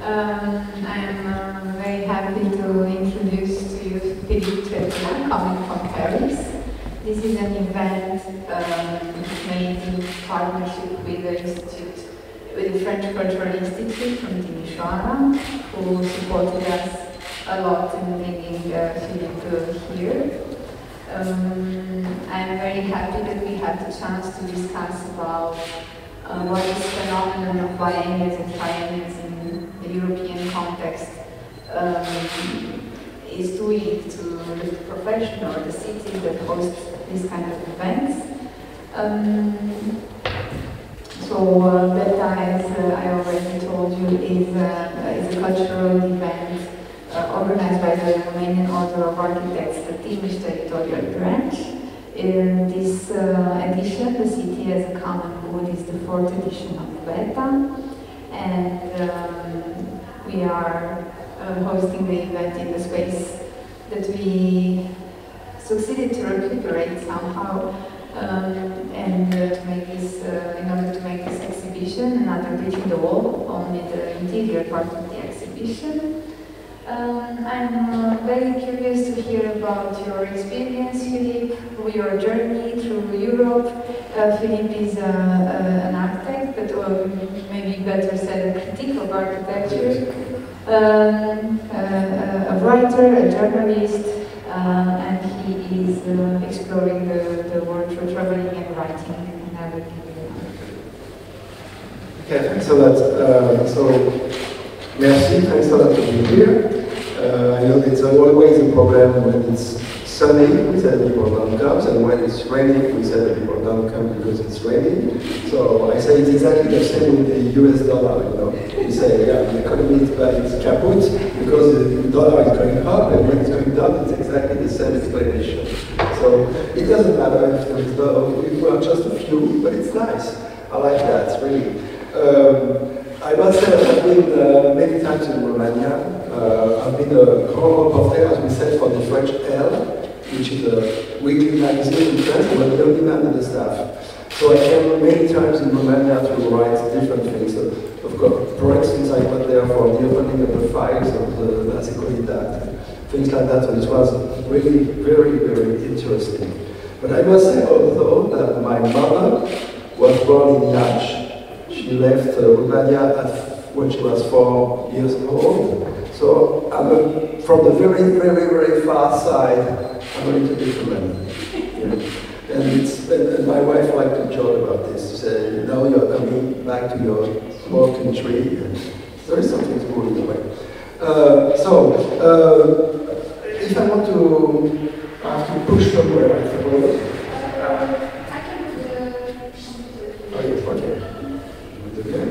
I'm very happy to introduce to you Philippe Tretiack, coming from Paris. This is an event made in partnership with the French Cultural Institute from Timișoara, who supported us a lot in bringing Philippe here. I'm very happy that we had the chance to discuss about what this phenomenon of biennials and tri-enales in the European context is doing to the profession or the cities that host these kind of events. Piața, as I already told you, is a cultural event organized by the Romanian Order of Architects, the Timiș territorial branch. In this edition, the city as a common good is the 4th edition of Piața, and we are hosting the event in the space that we succeeded to recuperate somehow, and to make this, in order to make this exhibition, another bridge in the wall, only the interior part of the exhibition. I'm very curious to hear about your experience, Philippe, your journey through Europe. Philippe is an architect, but maybe better said a critic of architecture, a writer, a journalist, and he is exploring the world through traveling and writing and everything. Okay, thanks a lot. Merci, thanks a lot to be here. I know it's always a problem when it's sunny, we say that people don't come, and when it's raining, we say that people don't come because it's raining. So I say it's exactly the same with the US dollar, you know. You say, yeah, the economy is kaput because the dollar is going up, and when it's going down, it's exactly the same explanation. So it doesn't matter if we were just a few, but it's nice. I like that, really. I must say that I've been many times in Romania. I've been a grand reporter, as we said, for the French Elle, which is a weekly magazine in France, but the only man in the staff. So I came many times in Romania to write different things. So, of course, for instance, I went there for the opening of the files of the Nazi-Comitat, things like that, and it was really very, very interesting. But I must say, although, that my mother was born in Iași. She left Romania when she was 4 years old. So I'm from the very, very, very far side. I'm a little bit Romanian. Yeah. And my wife liked to joke about this. She said, now you're coming back to your small country. And there is something cool in a way. If I want to, I have to push somewhere, I suppose. I can oh, yes, okay. Okay.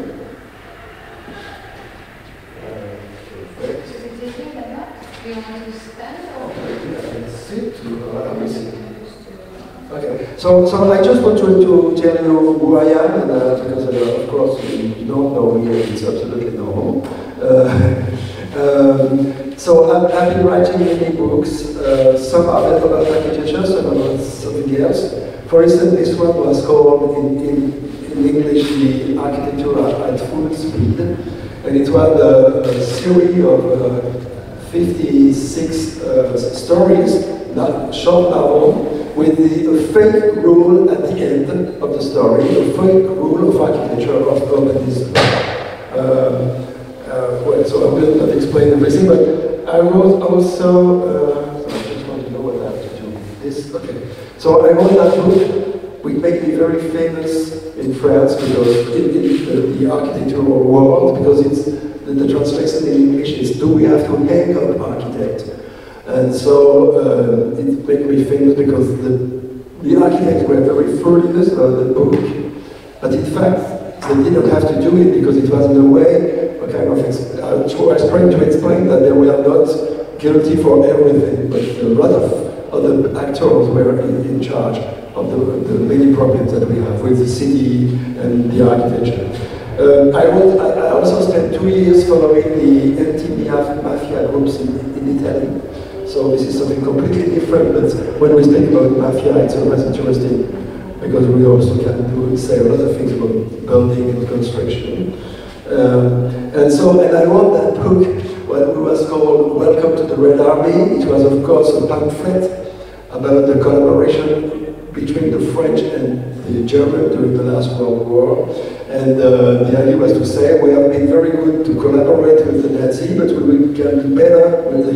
Do you want to stand or? Let me see. Okay. So I just want to tell you who I am, and because of course you don't know me, it's absolutely normal. So I've been writing many books. Some are about architecture, some about something else. For instance, this one was called in English the Architectură at Full Speed, and it was a series of 56 stories, short novel, with a fake rule at the end of the story, a fake rule of architecture of urbanism. Well, so I will not explain everything, but I wrote also, so I just want to know what I have to do with this. Okay. So I wrote that book, which made me very famous in France, because in the architectural world, because it's the translation in English is "Do we have to hang up architect?" And so it made me famous because the architects were very furious about the book, but in fact they didn't have to do it because it was in a way a kind of I was trying to explain that they were not guilty for everything, but a lot of other actors were in charge of the many problems that we have with the city and the architecture. I also spent 2 years following the anti-mafia groups in Italy. So this is something completely different, but when we speak about mafia, it's always interesting because we also can say a lot of things about building and construction. And I wrote that book, what was called Welcome to the Red Army. It was, of course, a pamphlet about the collaboration between the French and the German during the last World War. And the idea was to say, we have been very good to collaborate with the Nazi, but we can do better with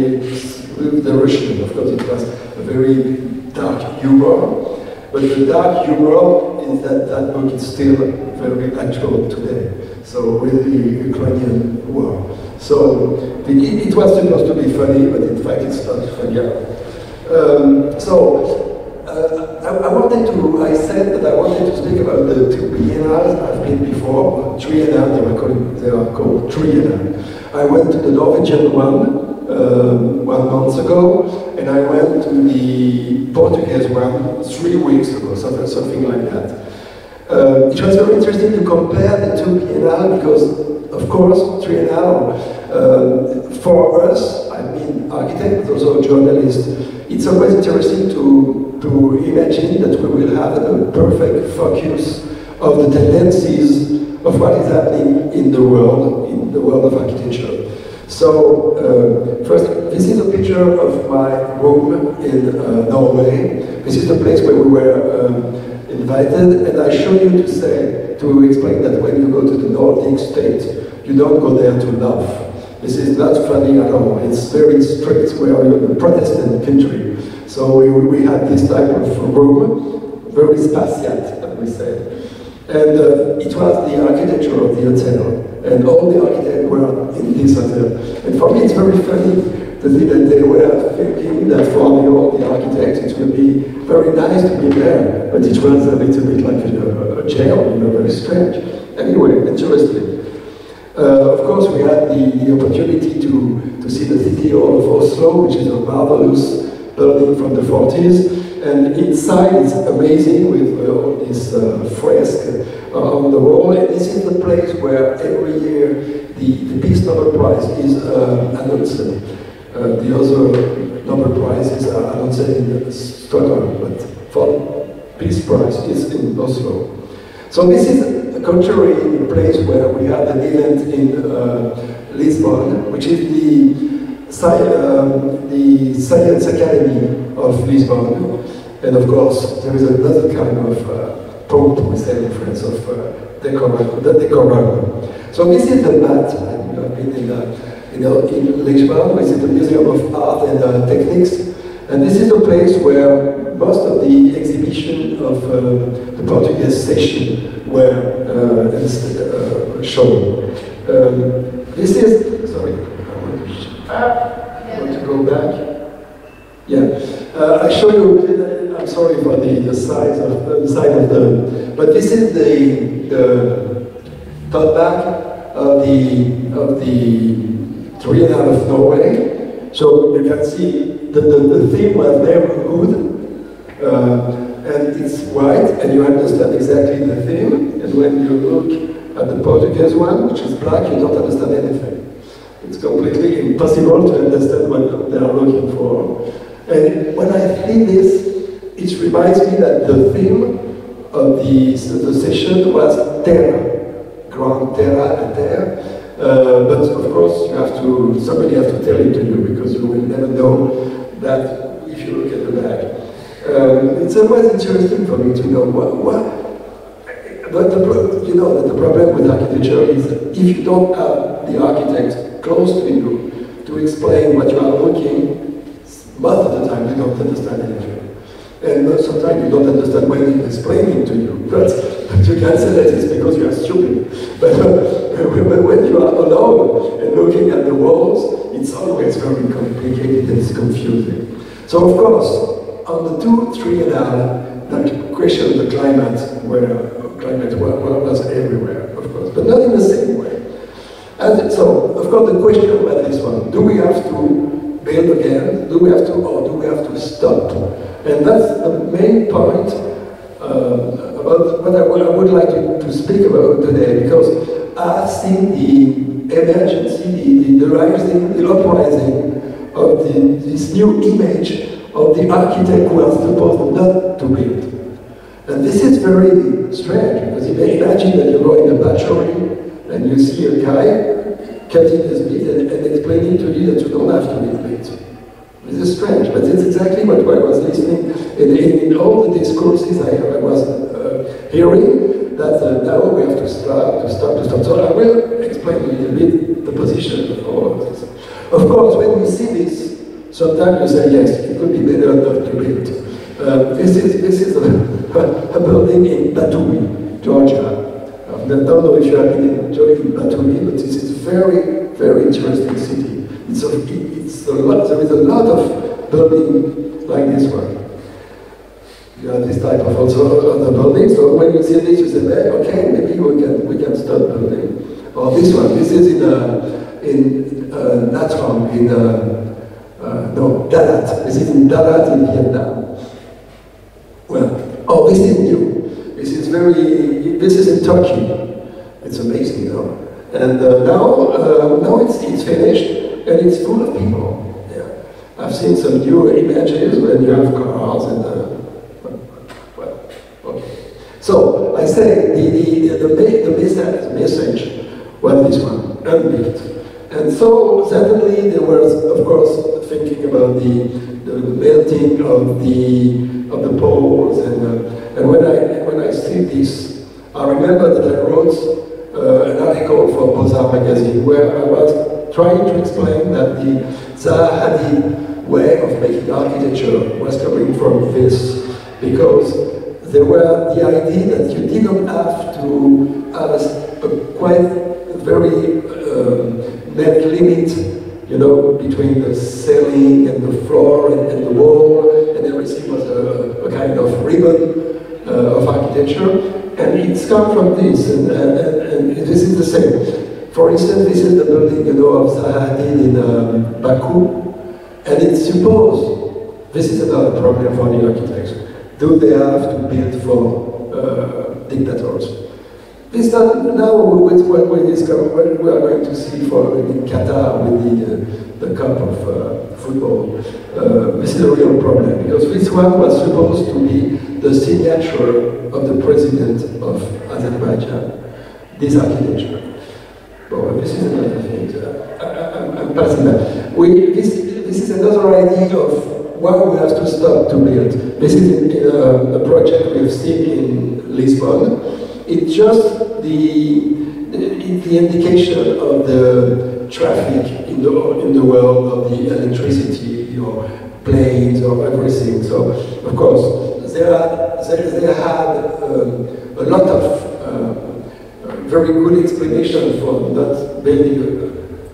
the Russian. Of course, it was a very dark humor. But the dark humor is that book is still very actual today. So with the Ukrainian war. So it was supposed to be funny, but in fact it's not funny. I said that I wanted to speak about the two biennials I've been before, triennials, they are called triennials. I went to the Norwegian one 1 month ago, and I went to the Portuguese one 3 weeks ago, something like that. It was very interesting to compare the two biennials because, of course, triennial, for us, I mean architect, but also a journalist, it's always interesting to imagine that we will have a perfect focus of the tendencies of what is happening in the world of architecture. So, first, this is a picture of my room in Norway. This is the place where we were invited, and I show you to explain that when you go to the Nordic states, you don't go there to laugh. This is not funny at all. It's very strict. We are in a Protestant country. So we had this type of room, very spaciate, as we say. And it was the architecture of the hotel. And all the architects were in this hotel. And for me, it's very funny to see that they were thinking that for all the architects, it would be very nice to be there. But it was a little bit like a jail, very strange. Anyway, interesting. Of course, we had the opportunity to see the city hall of Oslo, which is a marvelous building from the 40s. And inside is amazing with all this fresque on the wall. And this is the place where every year the Peace Nobel Prize is announced. The other Nobel Prizes are announced in Stockholm, but for Peace Prize is in Oslo. So this is a contrary place where we had an event in Lisbon, which is the Science Academy of Lisbon. And of course, there is another kind of pomp, we say in France, of decorum. So this is the mat. I've been in Lisbon, which is the Museum of Art and Techniques. And this is a place where most of the exhibition of the Portuguese session were shown. This is, sorry, I want to go back. Yeah, I show you, I'm sorry for the size of the, but this is the top back of the Triennial of Norway. So you can see the theme was neighborhood, and it's white, and you understand exactly the theme. And when you look at the Portuguese one, which is black, you don't understand anything. It's completely impossible to understand what they are looking for. And when I see this, it reminds me that the theme of the session was terra, grand terra, la terre. But of course, somebody has to tell it to you, because you will never know that if you look at the back. It's always interesting for me to know but the problem with architecture is if you don't have the architect close to you to explain what you are looking, most of the time you don't understand anything. And sometimes you don't understand when he's explaining to you. But you can say that it's because you are stupid. But when you are alone and looking at the walls, it's always very complicated and it's confusing. So of course, on the two triennial, the question of the climate was everywhere, of course, but not in the same way. And so, of course, the question about this one, do we have to build again? Do we have to stop? And that's the main point about what I would like to speak about today, because I've seen the emergency, the rising, the uprising of this new image of the architect who are supposed not to build. And this is very strange, because imagine that you go in a bachelor and you see a guy cutting his meat and explaining to you that you don't have to eat meat. This is strange, but it's exactly what I was listening in all the discourses I was hearing, that now we have to stop. So I will explain a little bit the position of all of this. Of course, when we see this, sometimes you say, yes, it could be better not to build. This is a building in Batumi, Georgia. I don't know if you have been enjoying Batumi, but this is a very, very interesting city. There is a lot of building like this one. You have this type of also other buildings. So when you see this, you say, hey, okay, maybe we can start building. Or this one. This is in Natron, no, Dalat. This is in Dalat in Vietnam. Well, oh, this is new. This is in Turkey. It's amazing, you know. And now it's finished. And it's full of people. Yeah. I've seen some new images when you have cars and well, okay. So I say the message was this one, unbuilt. And so suddenly there was, of course, thinking about the melting of the poles, and when I see this, I remember that I wrote an article for Beaux-Arts magazine where I was trying to explain that the Zaha Hadid way of making architecture was coming from this, because there were the idea that you didn't have to have a quite very net limit, you know, between the ceiling and the floor and the wall, and everything was a kind of ribbon of architecture, and it's come from this, and this is the same. For instance, this is the building, you know, of Zaha Hadid in Baku, and it's supposed, this is another problem for the architects, do they have to build for dictators? This time, now with what we are going to see for in Qatar with the cup of football, this is a real problem, because this one was supposed to be the signature of the president of Azerbaijan, this architecture. Well, this is another thing. I'm passing that. This is another idea of why we have to stop to build. This is a project we've seen in Lisbon. It's just the indication of the traffic in the world, of the electricity, or planes, or everything. So, of course, they had a lot of very good explanation for not building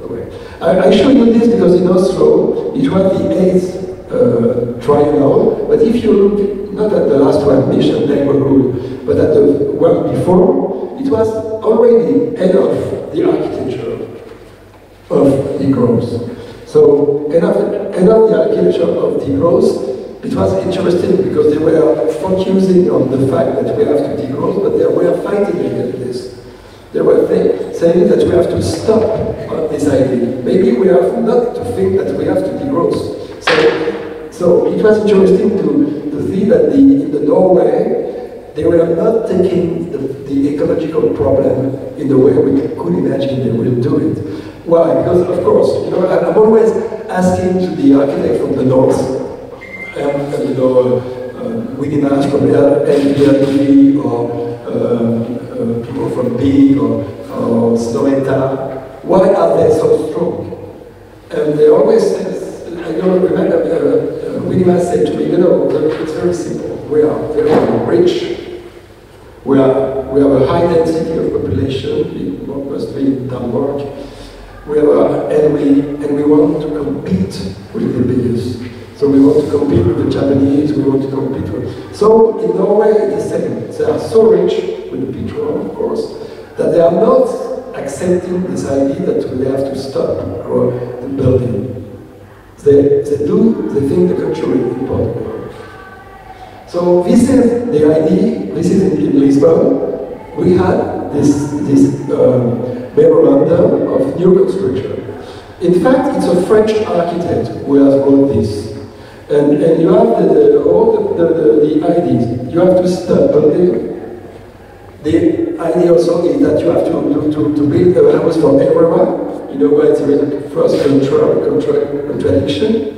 a way. I show you this because in Oslo, it was the 8th tri-enale, but if you look not at the last one, Mission Neighborhood, but at the one before, it was already end of the architecture of the growth. So, end of the architecture of the growth, it was interesting because they were focusing on the fact that we have to degrowth, but they were fighting against this. They were saying that we have to stop this idea. Maybe we have not to think that we have to degrowth. So it was interesting to see that in the Norway, they were not taking the ecological problem in the way we could imagine they will do it. Why? Because, of course, you know, I'm always asking to the architect from the north, and you know, Willy Nash from LPLTV, or people from Big, or Sloventa, why are they so strong? And they always say, I don't remember, Willy Nash said to me, you know, it's very simple. We are very rich. We have a high density of population, mostly in Denmark. And we want to compete with the biggest. So we want to compete with the Japanese, we want to compete with... So in Norway, it's the same. They are so rich with the petrol, of course, that they are not accepting this idea that we have to stop the building. They think the country is important. So this is the idea, this is in Lisbon. We had this memorandum of new construction. In fact, it's a French architect who has wrote this. And you have all the ideas. You have to stop building. idea also is that you have to build a house for everyone. In a way, there is a first contradiction.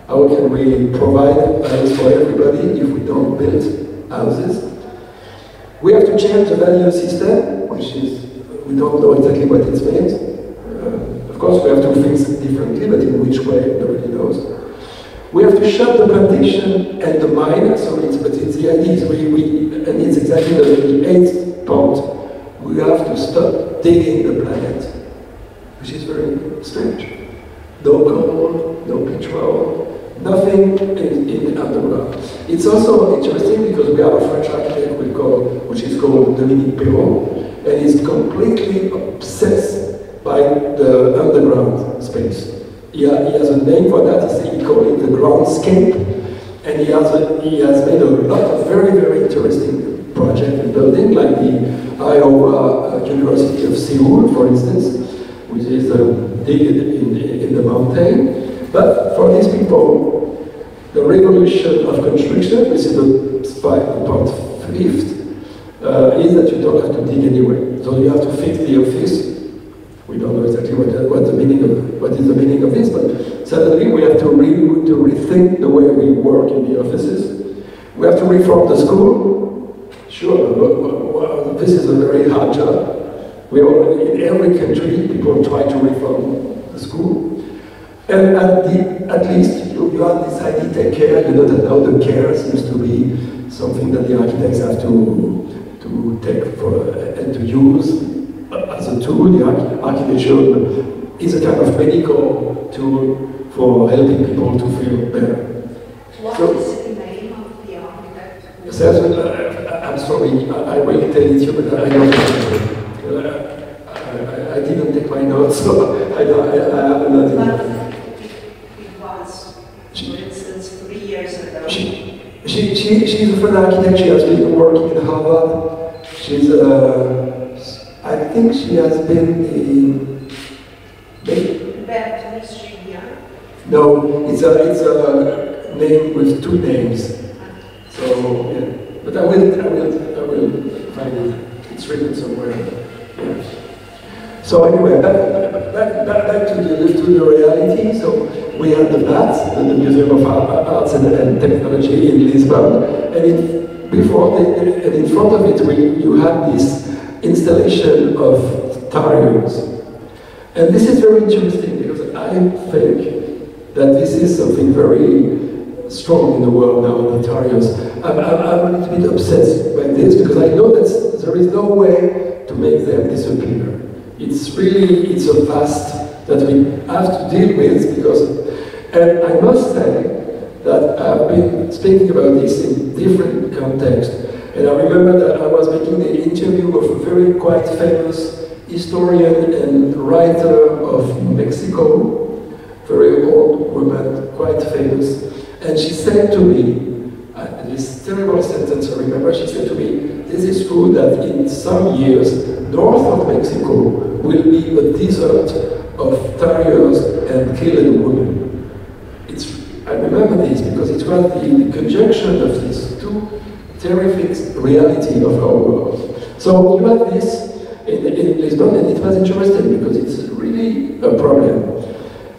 How can we provide a house for everybody if we don't build houses? We have to change the value system, which is, we don't know exactly what it means. Of course, we have to fix it differently, but in which way, nobody knows. We have to shut the plantation and the mine, so but it's the idea is and it's exactly the eighth point. We have to stop digging the planet, which is very strange. No coal, no petrol, nothing in the underground. It's also interesting because we have a French architect which is called Dominique Perrault, and he's completely obsessed by the underground space. He has a name for that. He calls it the groundscape, and he has made a lot of very, very interesting projects in building, like the Iowa University of Seoul, for instance, which is dig in the mountain. But for these people, the revolution of construction, which is the part fifth, is that you don't have to dig anyway. So you have to fix the office. We don't know exactly what is the meaning of this, but suddenly we have to rethink the way we work in the offices. We have to reform the school. Sure, but this is a very hard job. In every country, people try to reform the school. And at least you have this idea, take care. You know that now the care seems to be something that the architects have to take for and to use as a tool. The architecture is a kind of medical tool for helping people to feel better. What is the name of the architect? I'm sorry, I will tell it to you, but I don't know. I didn't take my notes, so I have not. It was, for instance, 3 years ago. She's a French architect. She has been working in Harvard. She's I think she has been in. No, it's a name with two names. So yeah, but I will find it. It's written somewhere. Yeah. So anyway, back to the reality. So we had the BAT, the Museum of Arts and Technology in Lisbon, and in front of it you had this installation of triennials. And this is very interesting because I think that this is something very strong in the world now, the triennials. I'm a little bit obsessed by this because I know that there is no way to make them disappear. It's a past that we have to deal with because, and I must say that I've been speaking about this in different contexts. And I remember that I was making the interview of a very quite famous historian and writer of Mexico, very old woman, quite famous. And she said to me, this terrible sentence I remember, she said to me, this is true that in some years, north of Mexico will be a desert of terriers and killed women. I remember this because it was the conjunction of these two terrific reality of our world. So you had this in Lisbon, and it was interesting because it's really a problem.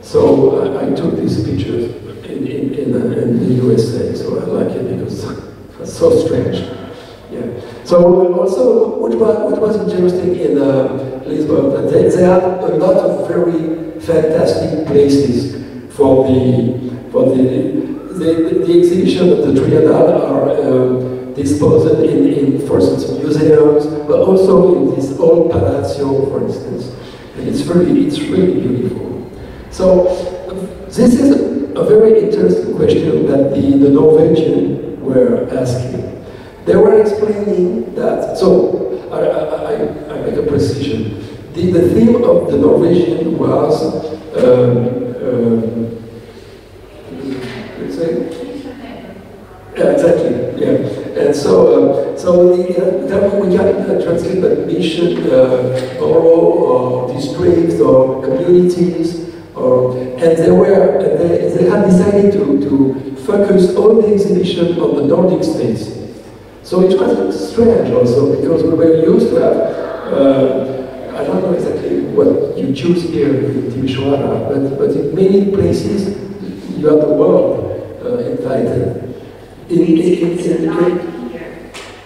So I took these pictures in the USA, so I like it because it's so strange. Yeah. So also, what was interesting in Lisbon, that they had a lot of very fantastic places for the exhibition of the trienale are disposed in, for instance, museums, but also in this old Palatul, for instance. And it's really beautiful. So this is a very interesting question that the Norwegians were asking. They were explaining that, so I make a precision. The theme of the Norwegian was, let's say, yeah, exactly, yeah. And so, then we can translate that mission, borough, or districts, or communities, and they had decided to focus all the exhibition on the Nordic states. So it was strange also, because we were used to have, I don't know exactly what you choose here in Timișoara, but in many places you have the world invited.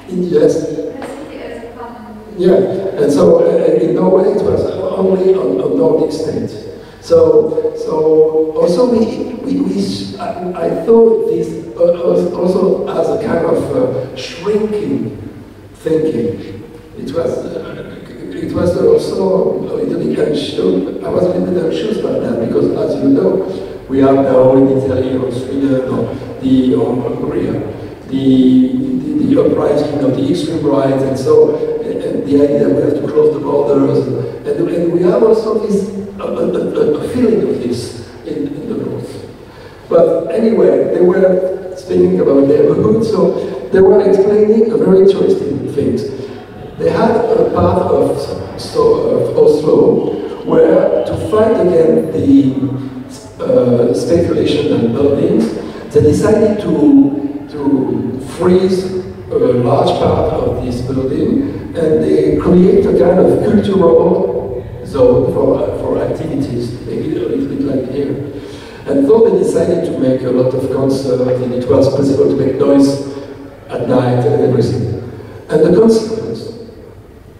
Yes. Yeah, and so in Norway it was only on Nordic states. So also I thought this also as a kind of shrinking thinking. It was also a little bit anxious. I was a little bit anxious about that because, as you know, we have now in Italy or Sweden or Hungary the uprising of the extreme right, and so and the idea that we have to close the borders, and we have also this a feeling of this in the north. But anyway, they were speaking about neighborhood, so they were explaining a very interesting things. They had a part of Oslo where, to fight against the speculation on buildings, they decided to freeze a large part of this building, and they create a kind of cultural zone for activities, maybe a little bit like here. And so they decided to make a lot of concerts, and it was possible to make noise at night and everything. And the consequence,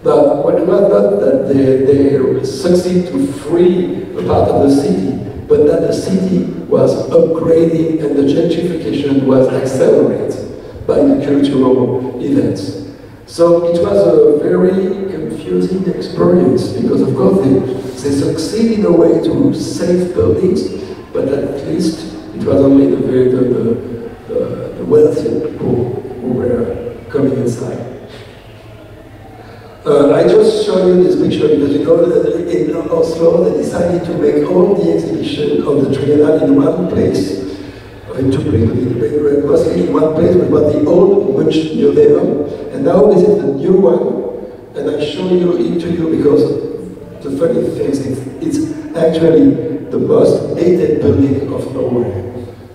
that was not that they succeed to free a part of the city, but that the city was upgrading and the gentrification was accelerated by the cultural events. So it was a very confusing experience, because of course they succeed in a way to save buildings, but at least it was only the wealthy people who were coming inside. I just show you this picture because you know that in Oslo they decided to make all the exhibition of the trienale in one place. In two places, mostly in one place, but the old Munch Museum, and now this is the new one, and I show you it to you because the funny thing is it's actually the most hated building of Norway.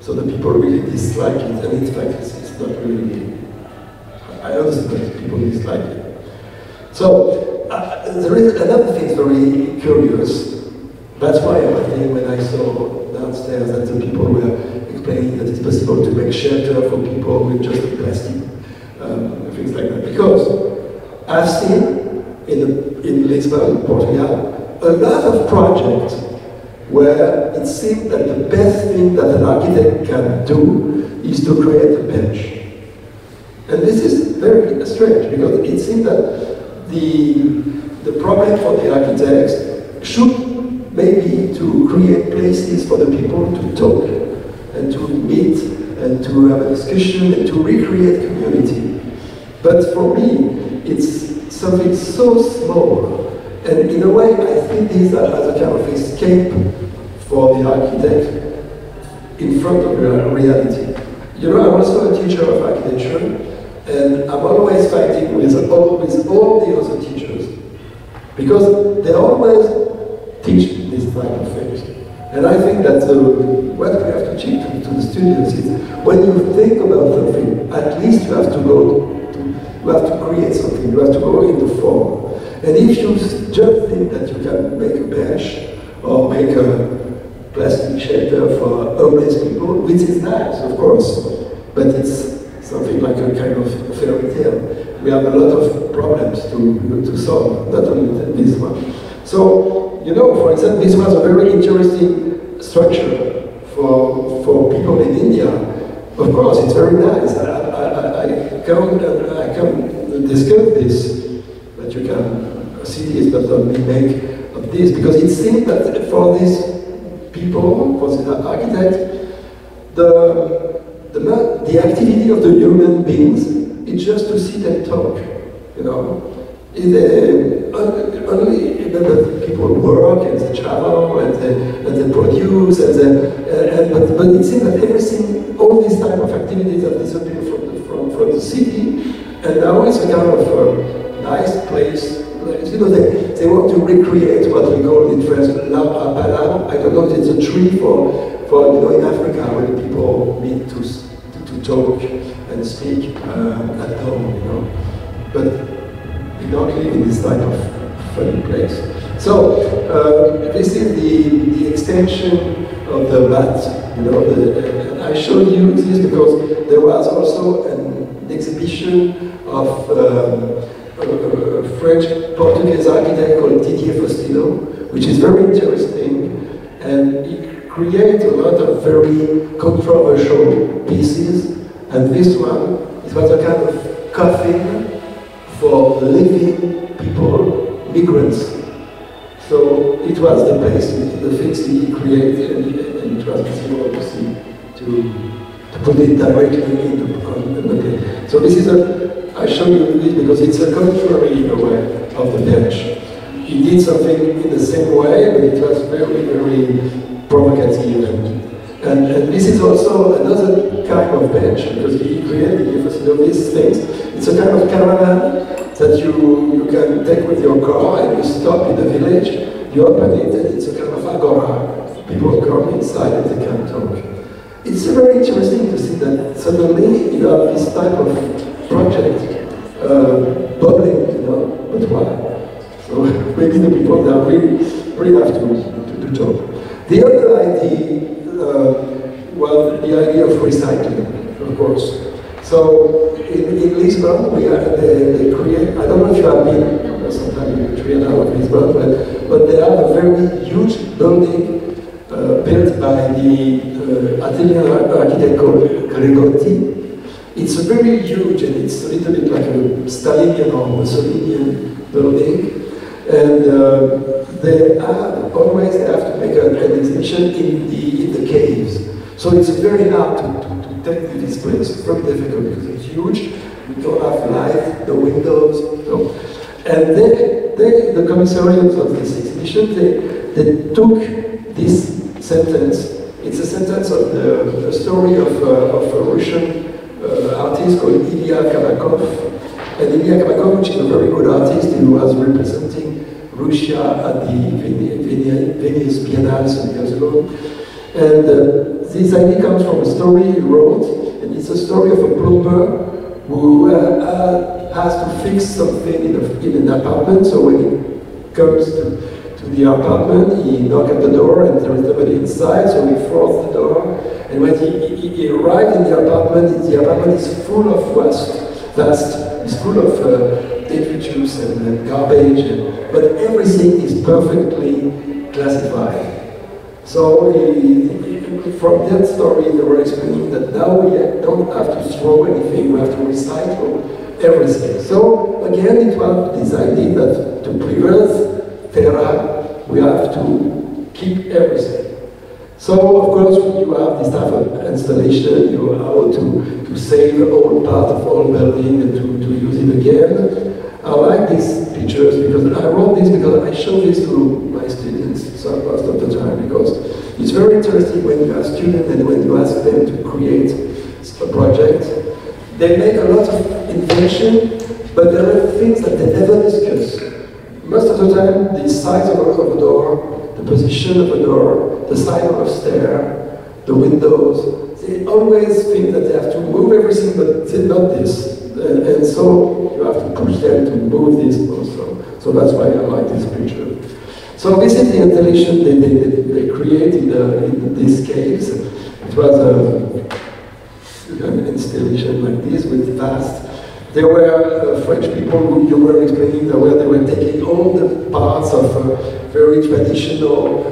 So the people really dislike it, and in fact it's not really, I understand that people dislike it. So there is another thing very curious. That's why I think when I saw downstairs that the people were explaining that it's possible to make shelter for people with just a plastic, things like that. Because I've seen in Lisbon, Portugal, a lot of projects where it seems that the best thing that an architect can do is to create a bench. And this is very strange, because it seems that the problem for the architects should maybe to create places for the people to talk and to meet and to have a discussion and to recreate community. But for me, it's something so small. And in a way, I think this as a kind of escape for the architect in front of reality. You know, I'm also a teacher of architecture, and I'm always fighting with all the other teachers, because they always teach this type of things. And I think that what we have to teach to the students is, when you think about something, at least you have to you have to create something, you have to go in the form. And if you just think that you can make a bench or make a plastic shelter for homeless people, which is nice, of course, but it's something like a kind of fairy tale. We have a lot of problems to solve, not only this one. So, you know, for example, this was a very interesting structure for people in India. Of course, it's very nice. I can discuss this, that you can see this, but only make of this, because it seems that for these people, for the architect, the activity of the human beings is just to sit and talk, you know. Only people work and they travel and they produce, but it seems that everything, all these type of activities have disappeared from the city, and now it's a kind of nice place. You know, they want to recreate what we call in French l'arbre. I don't know if it's a tree for you know, in Africa when people meet to talk and speak at home, you know. But we don't live in this type of funny place. So this is the extension of the vat, you know. And I showed you this because there was also an exhibition of a French-Portuguese architect called Didier Faustino, which is very interesting, and it creates a lot of very controversial pieces. And this one, it was a kind of coffin for living people, migrants. So it was the place, the things he created, and it was possible to see, to put it directly on the plate. So this is I show you this because it's a contrary in a way of the bench. He did something in the same way, but it was very, very provocative. And this is also another kind of bench, because he created these things. It's a kind of caravan that you can take with your car and you stop in the village, you open it, and it's a kind of agora. People come inside and they can talk. It's very interesting to see that suddenly you have this type of project bubbling, you know, but why? So maybe the people that really have to talk. The other idea was the idea of recycling, of course. So in Lisbon, they create, I don't know if you have been sometime in Triennials of Lisbon, but they have a very huge building built by the Italian architect called Gregotti. It's very huge, and it's a little bit like a Stalinian or Mussolinian building. And they always have to make an exhibition in the caves. So it's very hard to take this place. It's very difficult because it's huge. We don't have light, the windows. So. And the commissariat of this exhibition, they took this sentence. It's a sentence of the story of a Russian artist called Ilya Kabakov. And Ilya Kabakov, which is a very good artist, he was representing Russia at the Venice Biennale some years ago. And this idea comes from a story he wrote, and it's a story of a plumber who has to fix something in an apartment. So when he comes to the apartment, he knocks at the door and there is nobody inside, so he forces the door. And when he arrived in the apartment is full of dust, it's full of detritus and garbage, but everything is perfectly classified. So from that story, they were explaining that now we don't have to throw anything, we have to recycle everything. So again, it was this idea that to preserve terra, we have to keep everything. So, of course, you have this type of installation, you are able to save all part of all building and to use it again. I like these pictures because I wrote this because I show this to my students most of the time, because it's very interesting when you have students and when you ask them to create a project. They make a lot of invention, but there are things that they never discuss. Most of the time, the size of a door, the position of a door, the size of a stair, the windows, they always think that they have to move everything, but it's not this. And so you have to push them to move this also. So that's why I like this picture. So this is the installation they created in these caves. It was an installation like this with vast. There were French people who you were explaining where they were taking all the parts of a very traditional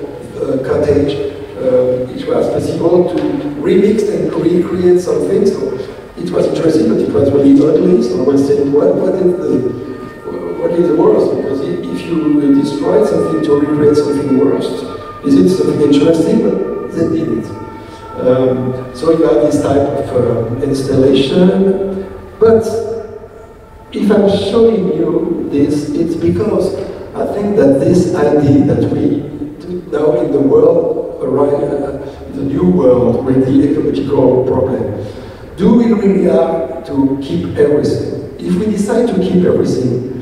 cottage. It was possible to remix and recreate something. So it was interesting, but it was really ugly. So I was saying, what is the worst? Because if you destroy something to recreate something worse, is it something interesting? But they did it. So you have this type of installation. But if I'm showing you this, it's because I think that this idea that we now in the world, the new world with the ecological problem, do we really have to keep everything? If we decide to keep everything,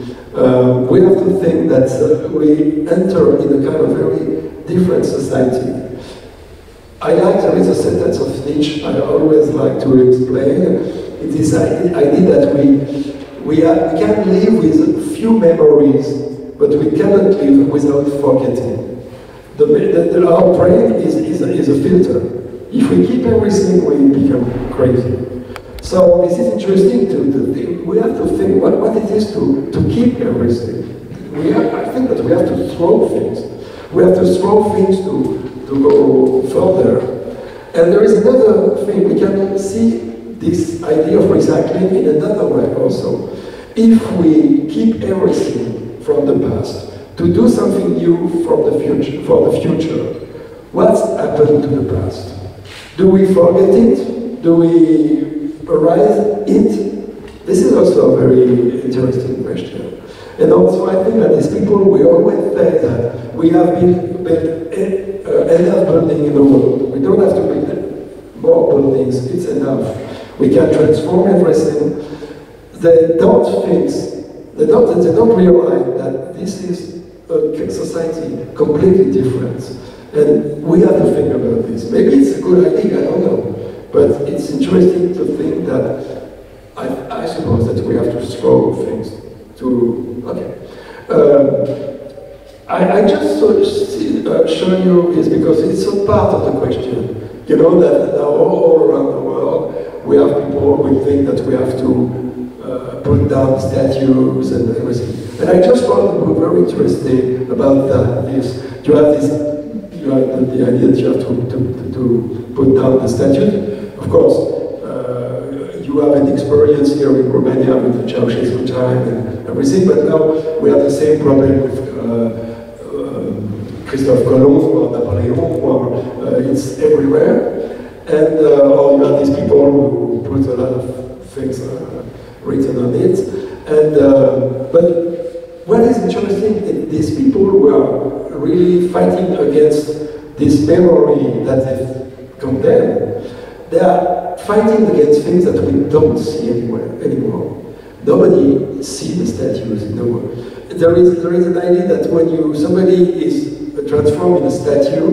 we have to think that we enter in a kind of very different society. there is a sentence of Nietzsche I always like to explain. It is idea that we can live with few memories, but we cannot live without forgetting. Our brain is a filter. If we keep everything, we become crazy. So this is interesting to think. We have to think what it is to keep everything. I think that we have to throw things. We have to throw things to go further. And there is another thing, we can see this idea of recycling in another way also. If we keep everything from the past to do something new for the future, what's happened to the past? Do we forget it? Do we erase it? This is also a very interesting question. And also I think that these people, we always say that we have built enough building in the world. We don't have to build more buildings, it's enough. We can transform everything. They don't realize that this is a society completely different. And we have to think about this. Maybe it's a good idea, I don't know. But it's interesting to think that I suppose that we have to throw things to, okay. I just show you is because it's a part of the question. You know that now all around the world we have people who think that we have to put down statues and everything. And I just found the book very interesting about that. You have the idea that you have to put down the statue. Of course, you have an experience here in Romania with the Ceausescu time and everything, but now we have the same problem with Christophe Colomb or Napoleon, or it's everywhere. And or you have these people who put a lot of things written on it. And but what is interesting is these people who are really fighting against this memory that they condemn. They are fighting against things that we don't see anymore. Nobody sees the statues in the world. There is an idea that when somebody is transformed in a statue,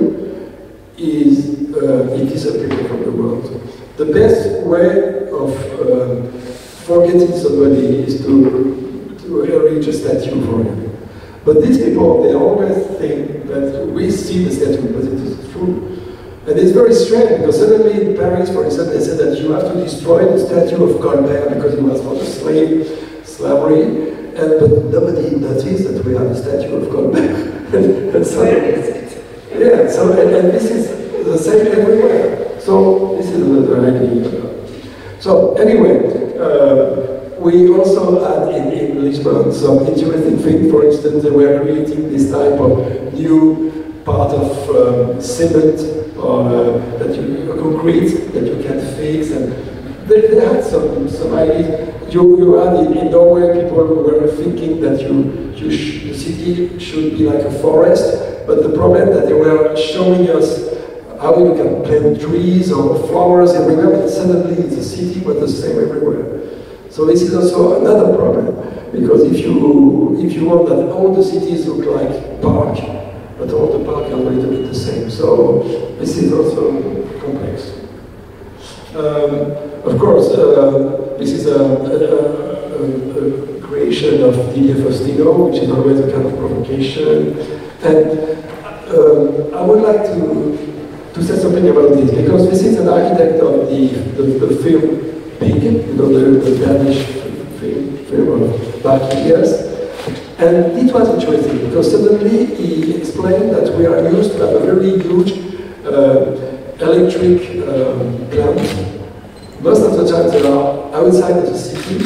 it disappears from the world. The best way of forgetting somebody is to erect a statue for him. But these people, they always think that we see the statue, but it is true. And it's very strange, because suddenly in Paris, for example, they said that you have to destroy the statue of Colbert because he was for the slavery, but nobody noticed that we have a statue of Colbert. and so, yeah, so, and this is the same everywhere. So this is another idea. So anyway, we also had in Lisbon some interesting things. For instance, they were creating this type of new part of cement or concrete that you can fix, and they had some ideas. You had in Norway people who were thinking that the city should be like a forest, but the problem that they were showing us how you can plant trees or flowers everywhere, but suddenly it's a city but the same everywhere. So this is also another problem, because if you want that all the cities look like park, but all the parks are a little bit the same. So this is also complex. Of course, this is a creation of Didier Faustino, which is always a kind of provocation. And I would like to say something about this, because this is an architect of the film Pig, you know, the Danish film of back years. And it was interesting, because suddenly he explained that we are used to have a very huge electric plant. Most of the time they are outside of the city,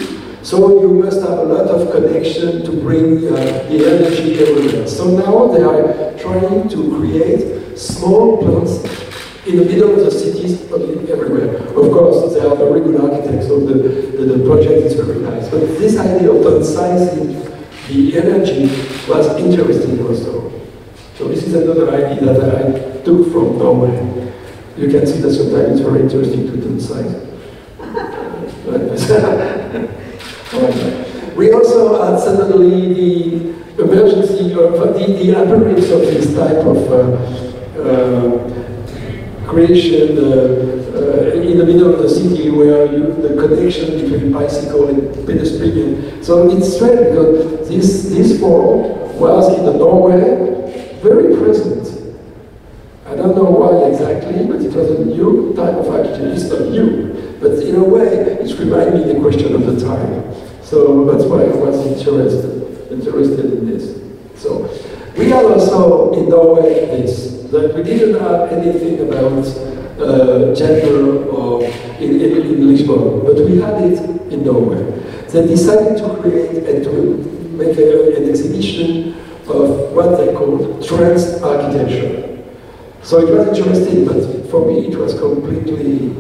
so you must have a lot of connection to bring the energy everywhere. So now they are trying to create small plants in the middle of the cities everywhere. Of course, they are very good architects, so the project is very nice. But this idea of downsizing the energy was interesting also. So this is another idea that I took from Norway. You can see that sometimes it's very interesting to downsize. We also had suddenly the emergency, or the appearance of this type of creation in the middle of the city where the connection between bicycle and pedestrian. So it's strange because this form was in the doorway very present. I don't know why exactly, but it was a new type of architecture. It's not new, but in a way, it reminded me the question of the time. So that's why I was interested in this. So we had also in Norway this, that we didn't have anything about gender or in Lisbon, but we had it in Norway. They decided to create and to make an exhibition of what they called trans architecture. So it was interesting, but for me it was completely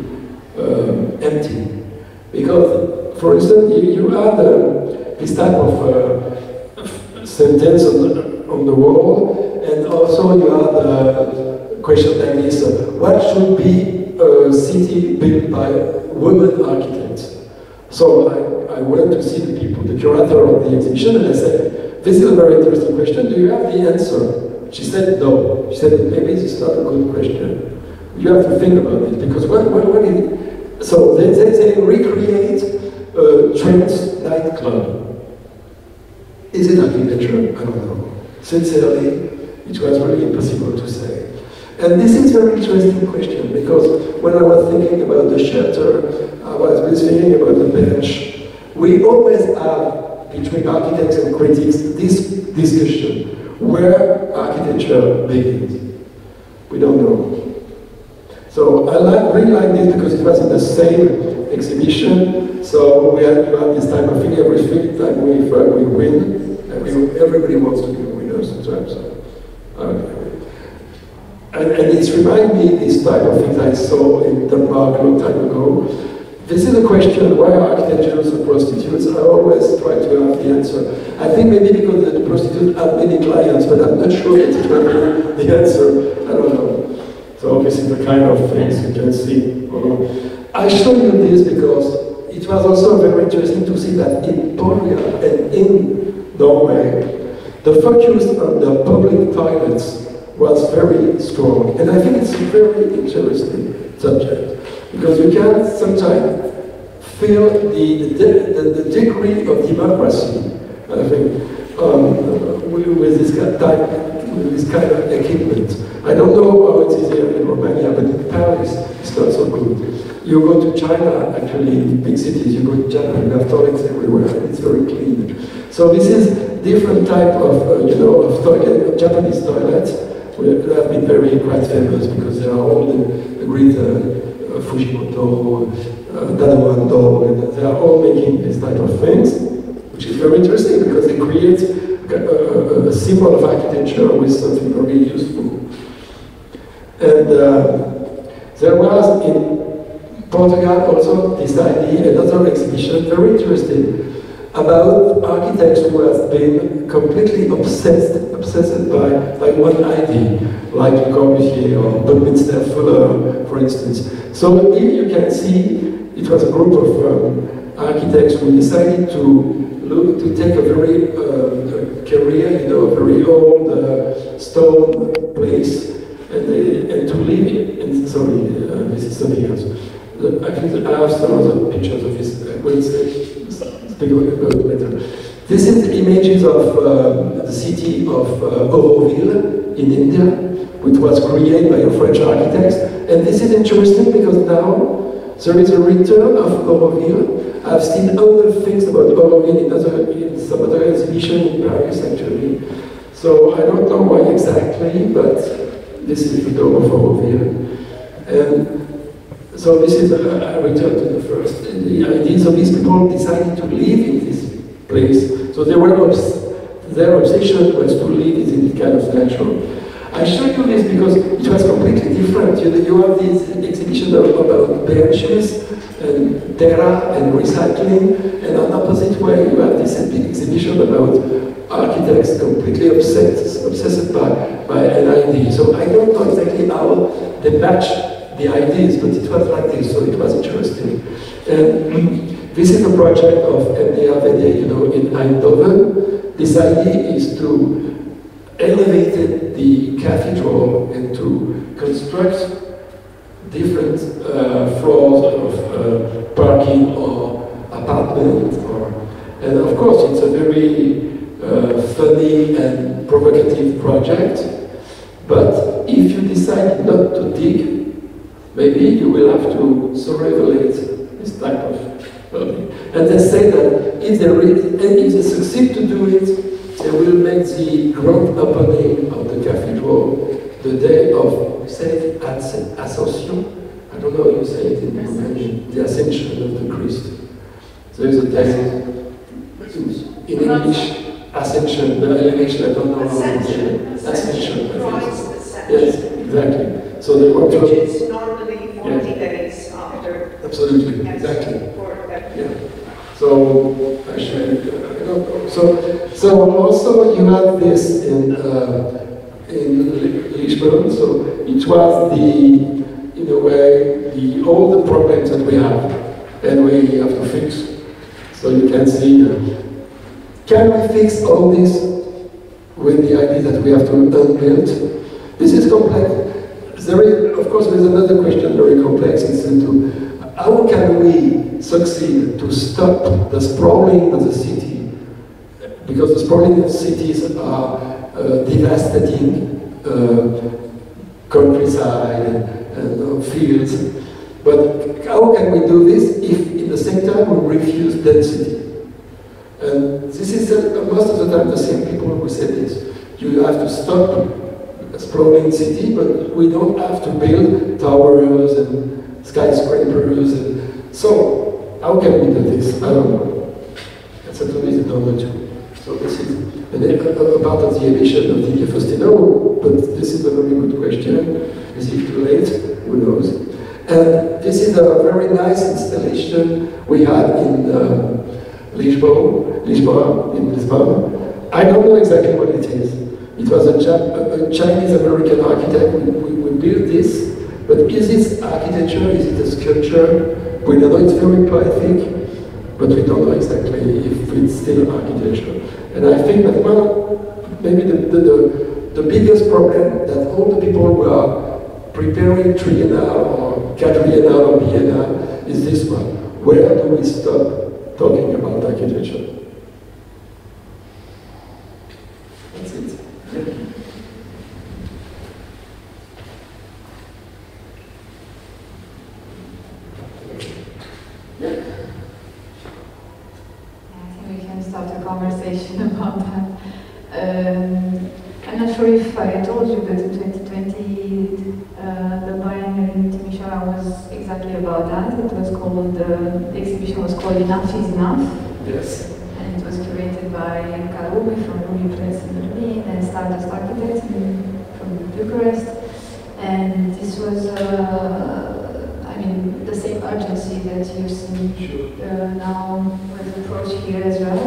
empty. Because, for instance, you had this type of sentence on the wall, and also you had a question like this, what should be a city built by women architects? So I went to see the people, the curator of the exhibition, and I said, this is a very interesting question, do you have the answer? She said no. She said, maybe this is not a good question. You have to think about it, because what is, so they recreate a trans nightclub. Is it architecture? I don't know. Sincerely, it was really impossible to say. And this is a very interesting question, because when I was thinking about the shelter, I was thinking about the bench. We always have, between architects and critics, this discussion. Where architecture begins. We don't know. So I really like this because it was in the same exhibition. So we have this type of thing every time we win. Everybody wants to be a winner sometimes. And it's reminded me this type of things I saw in Denmark a long time ago. This is a question, why are architects and prostitutes? I always try to have the answer. I think maybe because the prostitutes have many clients, but I'm not sure that it will be the answer. I don't know. So this is the kind of things you can see. I show you this because it was also very interesting to see that in Poland and in Norway, the focus on the public toilets was very strong. And I think it's a very interesting subject. Because you can sometimes feel the degree of democracy, I think, with this kind of equipment. I don't know how it is here in Romania, but in Paris, it's not so good. You go to China, actually, in big cities, you go to China, you have toilets everywhere, and it's very clean. So this is different type of, of toilet, Japanese toilets, that have been quite famous because they are all the great Fujimoto, Dadawando, and they are all making this type of things, which is very interesting because they create a symbol of architecture with something very useful. And there was in Portugal also this idea, another exhibition, very interesting, about architects who have been completely obsessed by one idea, like Le Corbusier or Buckminster Fuller, for instance. So here you can see it was a group of architects who decided to take a very career, a very old stone place, and to live in. Sorry, this is something else. I think I have some other pictures of this. Speak about it later. This is the images of the city of Auroville in India, which was created by a French architect. And this is interesting because now there is a return of Auroville. I've seen other things about Auroville in some other exhibition in Paris, actually. So I don't know why exactly, but this is the dome of Auroville. And so this is a return to the first. The ideas of these people decided to live in this place. So their obsession was to live in this kind of natural. I show you this because it was completely different. You have this exhibition about benches and terra and recycling, and on the opposite way you have this exhibition about architects completely obsessed by an idea. So I don't know exactly how they match the ideas, but it was like this, so it was interesting. And this is a project of MDRVD, in Eindhoven. This idea is to elevate the cathedral and to construct different floors of parking or apartment, and of course it's a very funny and provocative project. But if you decide not to dig, maybe you will have to surveillate this type of building. And they say that if they succeed to do it, they will make the grand opening of the cathedral the day of Saint Ascension. I don't know how you say it in Romanian. The Ascension of the Christ. There is a day in English. Ascension, the elevation, I don't know how to say it. Ascension. Yes, exactly. So they want to. Which is normally 40 days after. Absolutely, Yes, exactly. Yeah. So actually, I don't know. So also you have this in Lisbon. So it was in a way, all the problems that we have, and we have to fix. So you can see. Can we fix all this with the idea that we have to unbuild? This is complex. Of course, there's another question, very complex. It's how can we succeed to stop the sprawling of the city? Because the sprawling of cities are devastating countryside and fields. But how can we do this if, in the same time, we refuse density? And this is most of the time the same people who say this. You have to stop a sprawling city, but we don't have to build towers and skyscrapers. And so, how can we do this? I don't know. That's a totally another too. So this is a part of the emission of Didier Faustino, but this is a very good question. Is it too late? Who knows? And this is a very nice installation we had in Lisbon, in Lisbon. I don't know exactly what it is. It was a Chinese-American architect. We built this, but is it architecture? Is it a sculpture? We don't know. It's very poetic, but we don't know exactly if it's still architecture. And I think that, well, maybe the biggest problem that all the people who are preparing trienale or quadrienale or biennial is this one. Where do we stop talking about architecture? That's it. I think we can start a conversation about that. I'm not sure if I told you, but in 2020 the biennial in Timișoara was exactly about that. It was called, the exhibition was called Enough is Enough. Yes. And it was curated by Karubi from Ruby Press in Berlin and Stardust Architects from Bucharest. And this was, I mean, the same urgency that you see now with the approach here as well.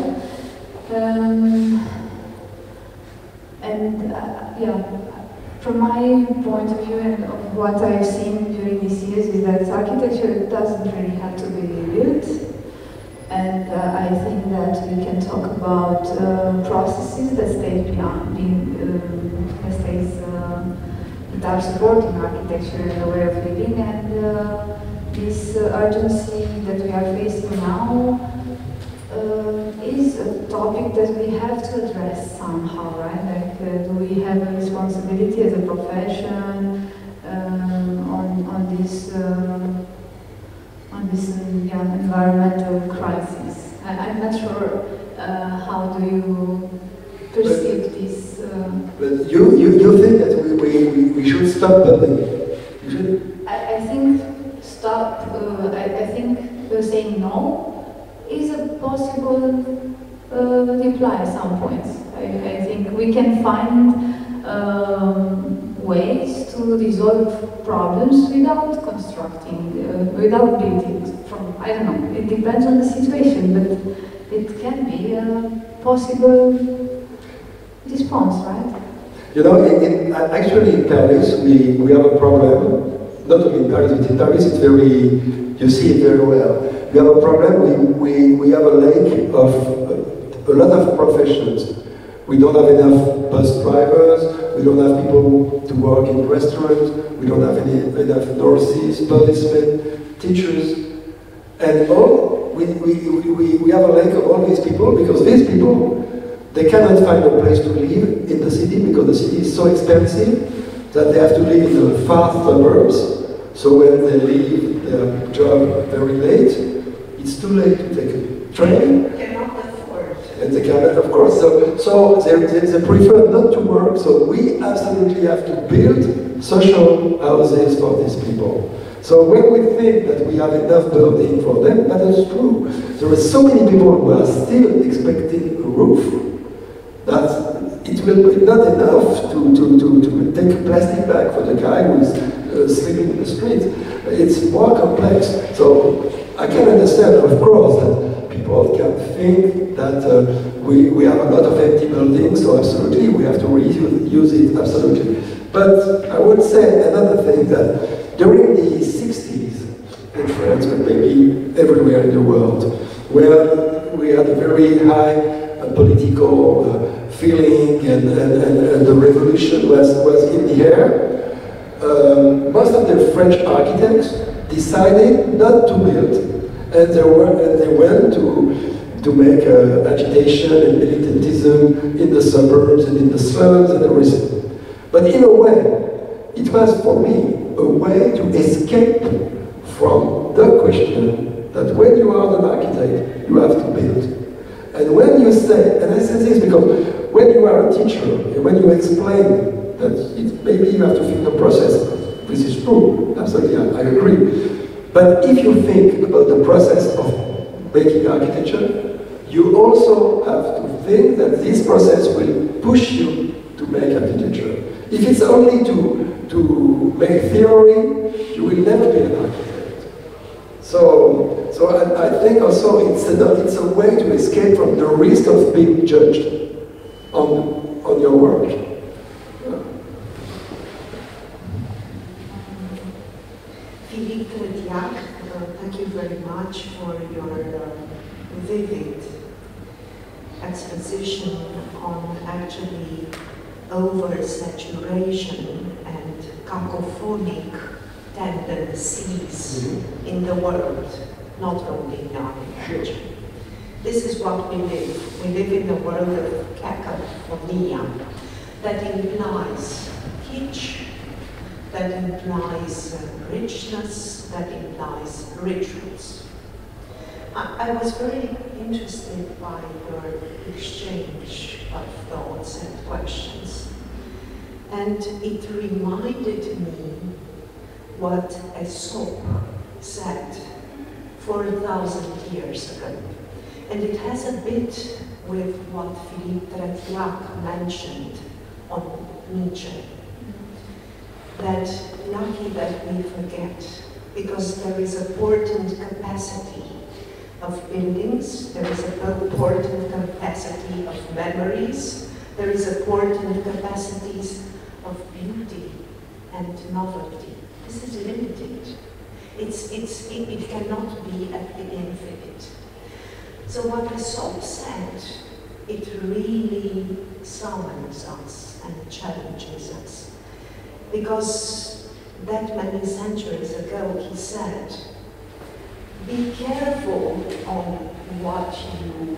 Yeah, from my point of view and of what I've seen during these years is that architecture doesn't really have to be rebuilt. And I think that we can talk about processes that stay that are supporting architecture and the way of living, and this urgency that we are facing now is a topic that we have to address somehow, right? Like, do we have a responsibility as a profession on this environmental crisis? I'm not sure how do you perceive this. But you think that we should stop building? You should? I think stop. I think saying no is a possible reply at some points. I think we can find ways to resolve problems without constructing, without building from, I don't know, it depends on the situation, but it can be a possible response, right? You know, actually in Paris, we have a problem, not only in Paris, but in Paris it's very, you see it very well. We have a problem, we have a lake of a lot of professions We don't have enough bus drivers, we don't have people to work in restaurants, we don't have enough nurses, policemen, teachers, and all, we have a lack of all these people, because these people, they cannot find a place to live in the city, because the city is so expensive that they have to live in the far suburbs. So when they leave their job very late, it's too late to take a train. They cannot afford. And they cannot, of course. So they prefer not to work. So we absolutely have to build social houses for these people. So when we think that we have enough building for them, that is true. There are so many people who are still expecting a roof that it will be not enough to take a plastic bag for the guy who is sleeping in the street. It's more complex. So I can understand, of course, that people can think that we have a lot of empty buildings, so absolutely we have to reuse it, absolutely. But I would say another thing, that during the 60s in France, but maybe everywhere in the world, where we had a very high political feeling and the revolution was in the air, most of the French architects decided not to build, and they went to make agitation and militantism in the suburbs and in the slums and everything. But in a way, it was for me a way to escape from the question that when you are an architect, you have to build. And when you say, and I say this because when you are a teacher, and when you explain that maybe you have to think the process, this is true, absolutely, I agree. But if you think about the process of making architecture, you also have to think that this process will push you to make architecture. If it's only to make theory, you will never be an architect. So I think also it's a way to escape from the risk of being judged on your work. Philippe Tretiack, thank you very much for your vivid exposition on actually oversaturation and cacophonic tendencies in the world, not only in architecture. This is what we live. We live in a world of cacophonia that implies kitsch, that implies richness, that implies rituals. I was very interested by your exchange of thoughts and questions. And it reminded me what Aesop said 4,000 years ago. And it has a bit with what Philippe Tretiack mentioned on Nietzsche. That lucky that we forget, because there is a potent capacity of buildings, there is a potent capacity of memories, there is a potent capacities of beauty and novelty. This is limited. It cannot be at the infinite. So what Aesop said, it really summons us and challenges us. Because that many centuries ago he said, be careful on what you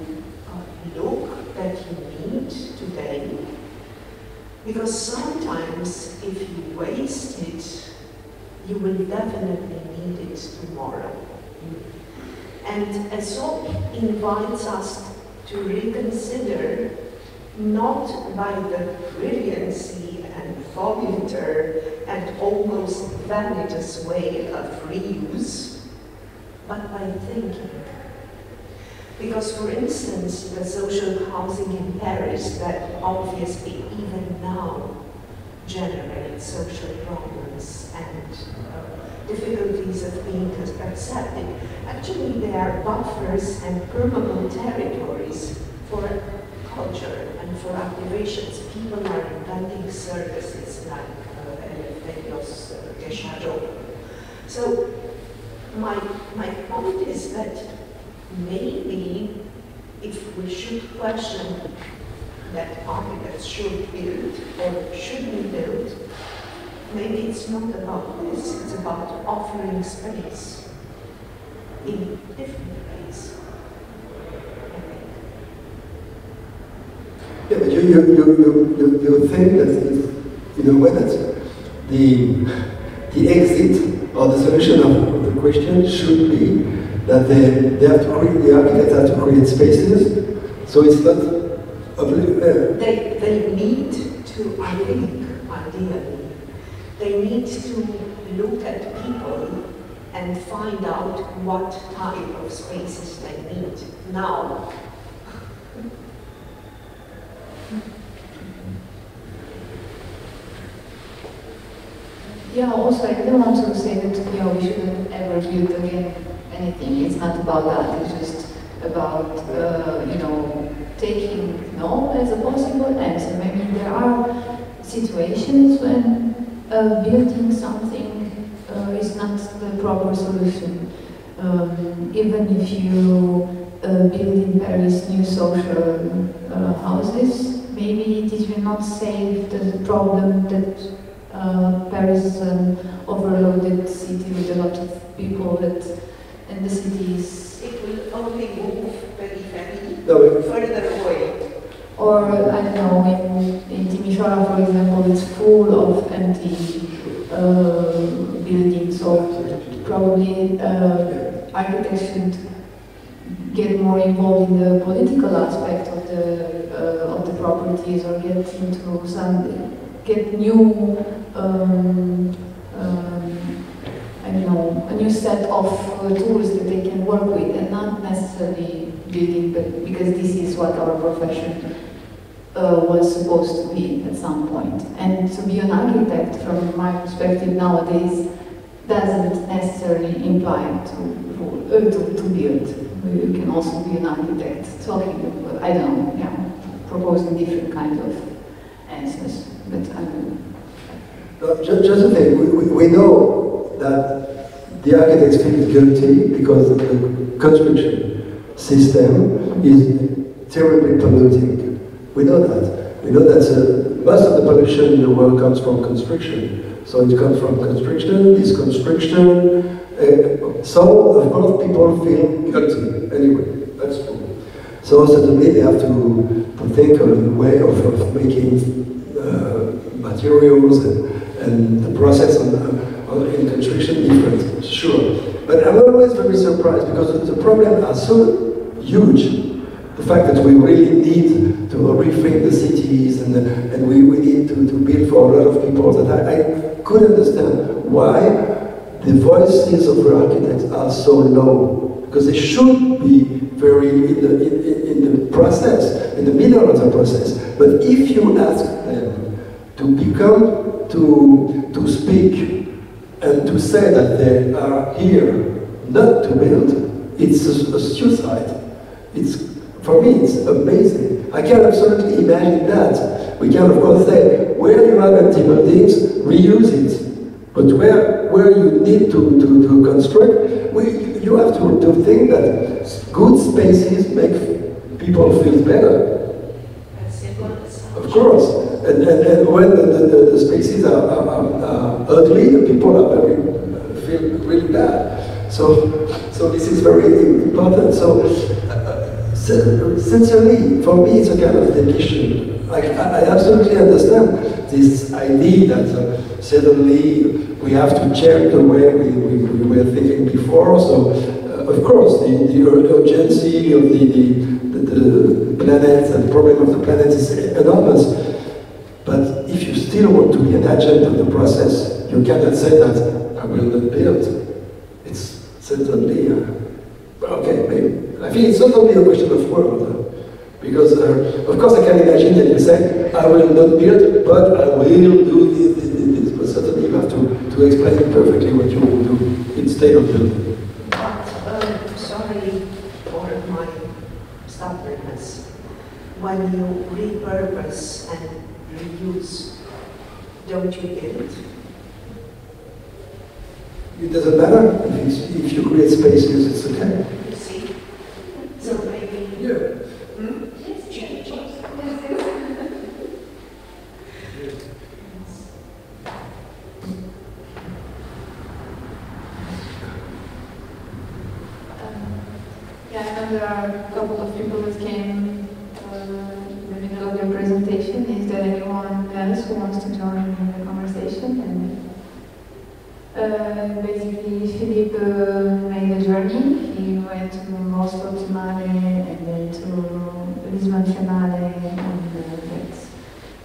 look that you need today, because sometimes if you waste it, you will definitely need it tomorrow. And Aesop invites us to reconsider, not by the brilliancy and volunteer and almost vanitous way of reuse, but by thinking. Because, for instance, the social housing in Paris that obviously even now generates social problems and difficulties of being accepted, actually they are buffers and permeable territories for culture and for activations. People are inventing services like Eleftherios Geshajo. So my point is that maybe if we should question that architects should build or should be built, maybe it's not about this, it's about offering space in different ways. Yeah, but you think that it's, in a way that the exit or the solution of the question should be that they have to create, the architects have to create spaces, so it's not They need to, I think, ideally, they need to look at people and find out what type of spaces they need now. Yeah, also I don't want to say that we shouldn't ever build again anything. It's not about that. It's just about taking no as a possible answer. Maybe there are situations when building something is not the proper solution. Even if you build in Paris new social houses, maybe it will not save the problem that Paris is an overloaded city with a lot of people that in the cities. It will only move further away. Or, I don't know, in Timișoara, for example, it's full of empty buildings, so probably architects should get more involved in the political aspect of the properties, or get new I don't know, a new set of tools that they can work with, and not necessarily building, but because this is what our profession was supposed to be at some point. And to be an architect, from my perspective nowadays, doesn't necessarily imply to build. You can also be an architect talking, I don't know, proposing different kinds of answers. But just a thing, we know that the architects feel guilty because the construction system is terribly polluting. We know that. We know that most of the pollution in the world comes from construction. So it comes from construction, this construction. So, of course, people feel guilty. Anyway, that's true. So certainly they have to think of a way of making materials and the process in construction different, sure. But I'm always very surprised because the problems are so huge. The fact that we really need to rethink the cities and we need to build for a lot of people, that I could understand why the voices of the architects are so low. Because they should be very in the process, in the middle of the process. But if you ask them to become, to speak and to say that they are here not to build, it's a suicide. For me, it's amazing. I can absolutely imagine that. We can, of course, say, where you have empty buildings, reuse it. But where you need to construct, you have to think that good spaces make people feel better. Of course. And when the spaces are ugly, the people feel really bad. So this is very important. So sincerely, for me, it's a kind of dedication. I absolutely understand this idea that suddenly we have to change the way we were thinking before. So, of course, the urgency of the planet and the problem of the planet is enormous. But if you still want to be an agent of the process, you cannot say that I will not build. It's certainly, okay, maybe. I think it's not only a question of word, because of course I can imagine that you say, I will not build, but I will do this. But certainly you have to explain perfectly what you will do instead of building. But, sorry for my stubbornness, when you repurpose and reuse, don't you build? It doesn't matter. If you create spaces, it's okay. You see? So maybe... Yeah. Let's change it. Yeah, and there are a couple of people that came in the middle of your presentation. Is there anyone else who wants to join in the conversation? And basically, Philippe made a journey. He went to most of Timale and then to Vismantianale and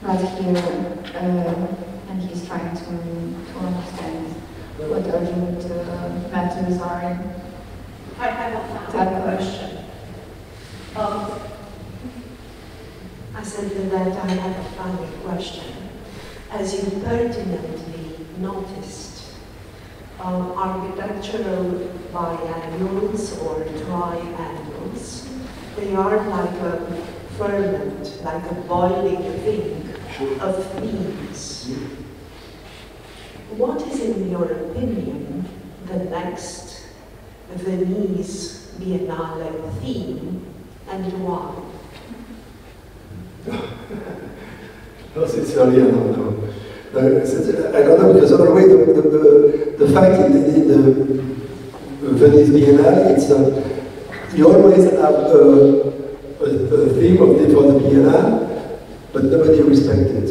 right here. And he's trying to understand what urgent matters are. I have a question. I said that I have a final question. As you pertinently noticed, architectural biennials or tri-enales, they are like a ferment, like a boiling thing of themes. What is, in your opinion, the next Venice Biennale theme, and why? No, sincerely, I don't know. I don't know, because otherwise the fact in the Venice Biennale, it's you always have a theme for the Biennale, but nobody respects it.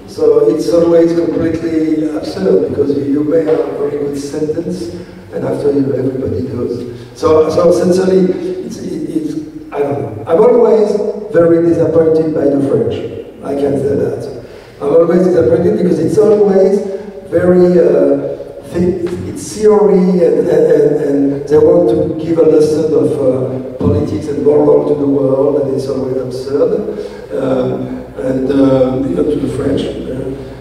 So it's always completely absurd, because you may have a very good sentence, and after everybody goes. So sincerely, it's I don't know. I'm always very disappointed by the French. I can say that. I'm always disappointed because it's always very it's theory, and they want to give a lesson of politics and moral to the world, and it's always absurd, and even to the French.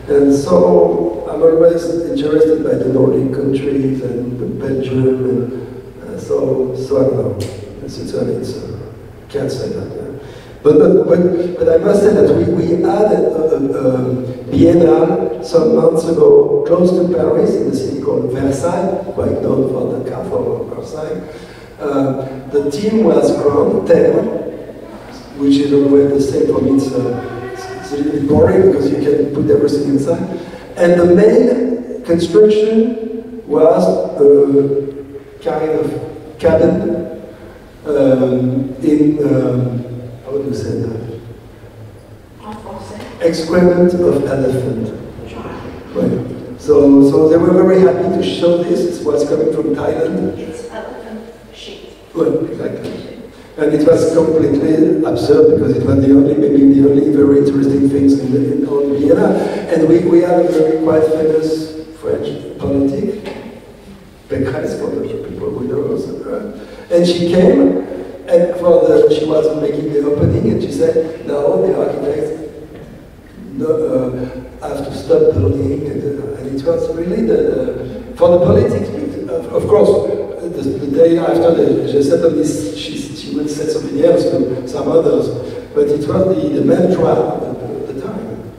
And so I'm always interested by the Nordic countries and the Belgium, and so I don't know. It's can't say that. Yeah. But I must say that we had a biennale some months ago close to Paris in a city called Versailles, quite known for the castle of Versailles. The theme was Grand Terre, which is always the same for me. It's a little bit boring because you can put everything inside. And the main construction was a kind of cabin in, how do you say that? Excrement of elephant. Right. So they were very happy to show this. It was coming from Thailand. It's elephant shit. Well, exactly. And it was completely absurd because it was maybe the only very interesting things in Vienna. And we have a very quite famous French politic, Petrece, for the people who know her. And she came, and she was making the opening, and she said, "No, the architects have to stop building," and it was really for the politics. Of course, the day after she said this, she would say something else to some others, but it was the mantra at the time.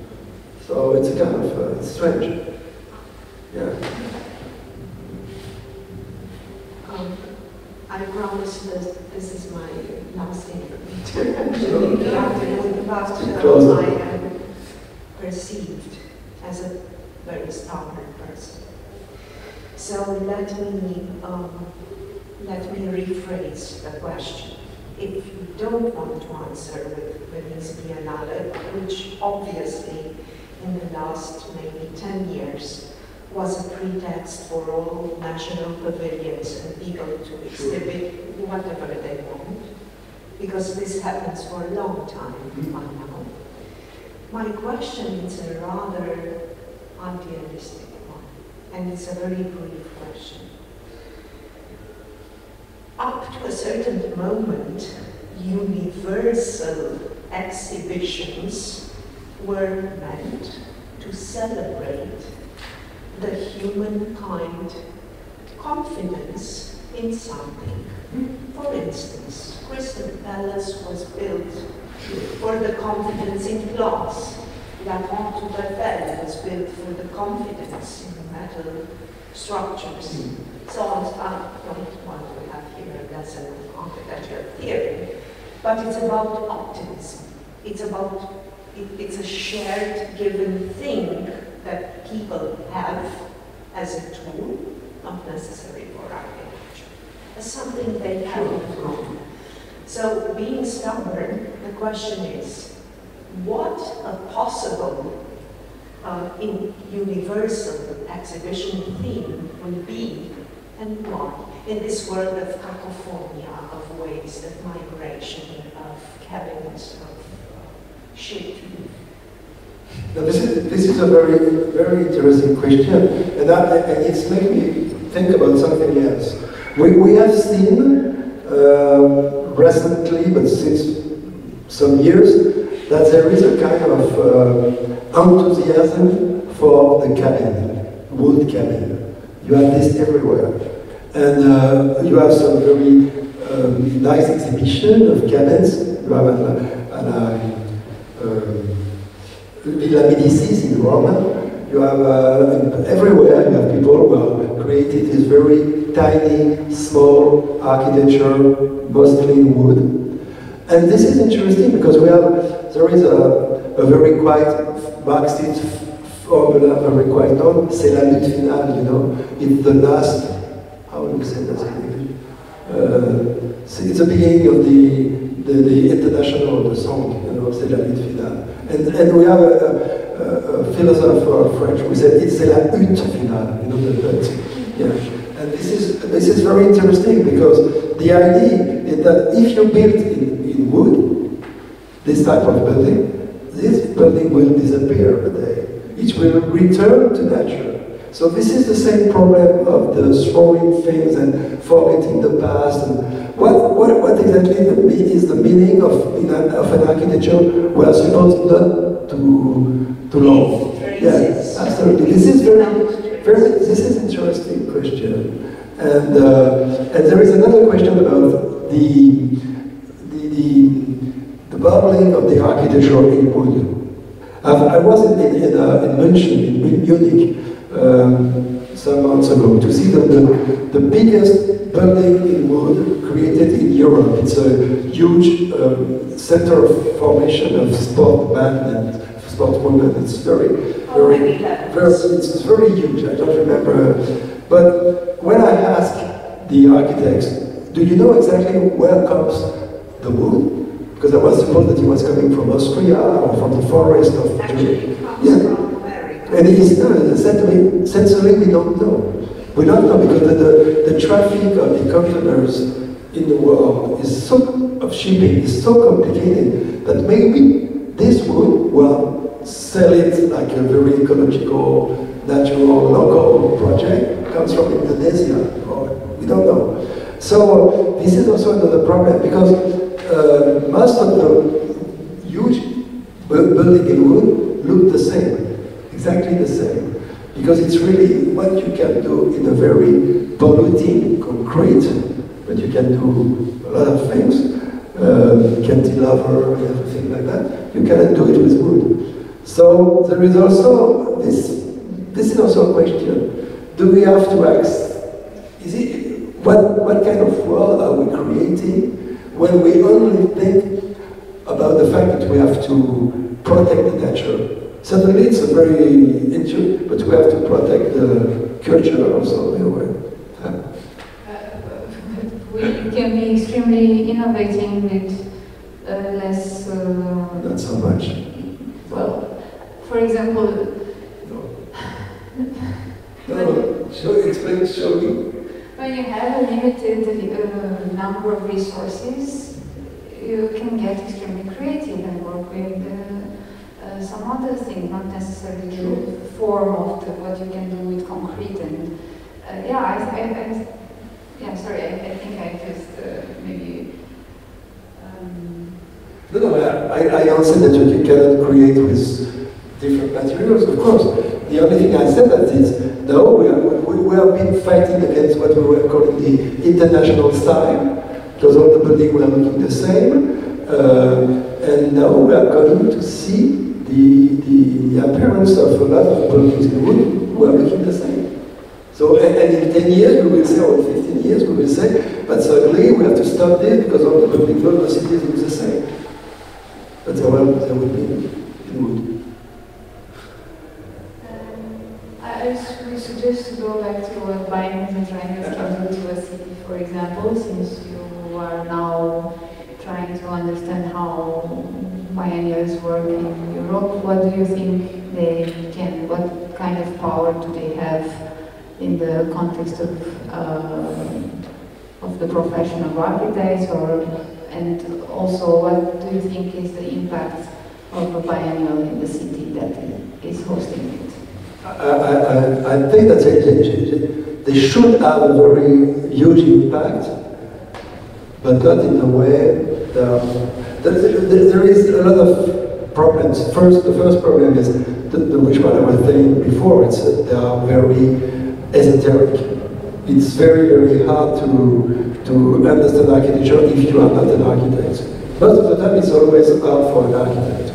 So it's kind of it's strange. Yeah. I promise that this is my last intervention in the afternoon about how I am perceived as a very stubborn person. So let me rephrase the question. If you don't want to answer with Venice Biennale, which obviously in the last maybe 10 years was a pretext for all national pavilions and people to exhibit whatever they want, because this happens for a long time by now. My question is a rather idealistic one, and it's a very brief question. Up to a certain moment, universal exhibitions were meant to celebrate the humankind confidence in something. For instance, Crystal Palace was built for the confidence in glass. La Pont de Belle was built for the confidence in metal structures. So on, I don't want to have here a lesson of architectural theory, but it's about optimism. It's a shared given thing that people have as a tool, not necessary for architecture, as something they have in common. So being stubborn, the question is, what a possible universal exhibition theme will be, and why, in this world of cacophonia, of ways, of migration, of cabins, of shit. Now this is a very interesting question, and it's made me think about something else. We have seen recently, but since some years, that there is a kind of enthusiasm for the cabin, wood cabin. You have this everywhere. And you have some very nice exhibition of cabins. You have Villa Medicis in Rome. You have everywhere you have people who have created this very tiny, small architecture, mostly in wood. And this is interesting because there is a very quite Marxist formula, very quite known, c'est la lutte finale, you know, it's the last, how do you say that in English? It's the beginning of the international, the song, you know, c'est la lutte finale. And we have a philosopher French who said it's la hutte finale, you know, yeah. And this is very interesting because the idea is that if you build in wood, this type of building, this building will disappear one day. It will return to nature. So this is the same problem of the throwing things and forgetting the past. And what exactly is the meaning of an architecture we are supposed not to love? Yes, absolutely. This is this is an interesting question. And there is another question about the bubbling of the architecture in wood. I was in München, in Munich, some months ago to see the biggest building in wood created in Europe. It's a huge center of formation of sportmen and sportswomen. It's it's very huge. I don't remember. But when I asked the architects, do you know exactly where comes the wood? Because I was supposed that he was coming from Austria or from the forest of Germany. Yeah. And he said to me, sensibly, we don't know. We don't know because the traffic of the containers in the world is of shipping is so complicated that maybe this wood will sell it like a very ecological, natural, local project, comes from Indonesia, or we don't know. So this is also another problem because most of the huge building in wood look the same, exactly the same, because it's really what you can do in a very polluting concrete, but you can do a lot of things, cantilever and everything like that. You cannot do it with wood. So there is also this is also a question. Do we have to ask, what kind of world are we creating when we only think about the fact that we have to protect the nature? Certainly it's a very issue, but we have to protect the culture also in a way. We can be extremely innovating with less... Not so much. Well, for example... No, show me. When you have a limited number of resources, you can get extremely creative and work with some other things, not necessarily the form of what you can do with concrete. And sorry, I think I just maybe. No, I answered that you cannot create with different materials, of course. The only thing I said that is, no, we have been fighting against what we were calling the international style, because all the buildings were looking the same, and now we are going to see the appearance of a lot of buildings in wood who are looking the same. So, and in 10 years we will say, or 15 years we will say, but suddenly we have to stop this because all the buildings in the cities look the same. But there will be in wood. We suggest to go back to what biennials and triennials can do to a city, for example, since you are now what do you think they can, what kind of power do they have in the context of the profession of architects, and also what do you think is the impact of a biennial in the city that is hosting it? I think that they should have a very huge impact, but not in a way there is a lot of problems. The first problem is which one I was saying before. It's they are very esoteric. It's very, very hard to understand architecture if you are not an architect. Most of the time, it's always hard for an architect.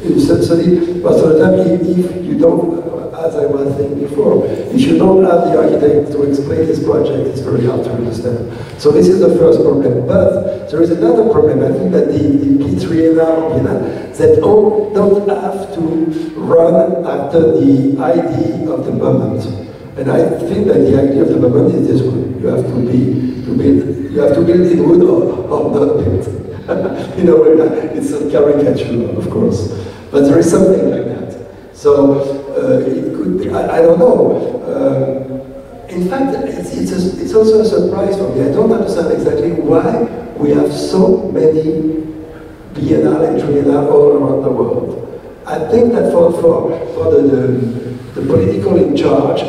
Most of the time, if you don't, as I was saying before, if you don't have the architect to explain this project, it's very hard to understand. So this is the first problem. But there is another problem. I think that the tri-enale, that don't have to run after the idea of the moment. And I think that the idea of the moment is this one. You have to build in wood or not build. You know, it's a caricature, of course. But there is something like that. So it could be, I don't know. In fact, it's also a surprise for me. I don't understand exactly why we have so many biennale and triennial all around the world. I think that for the political in charge,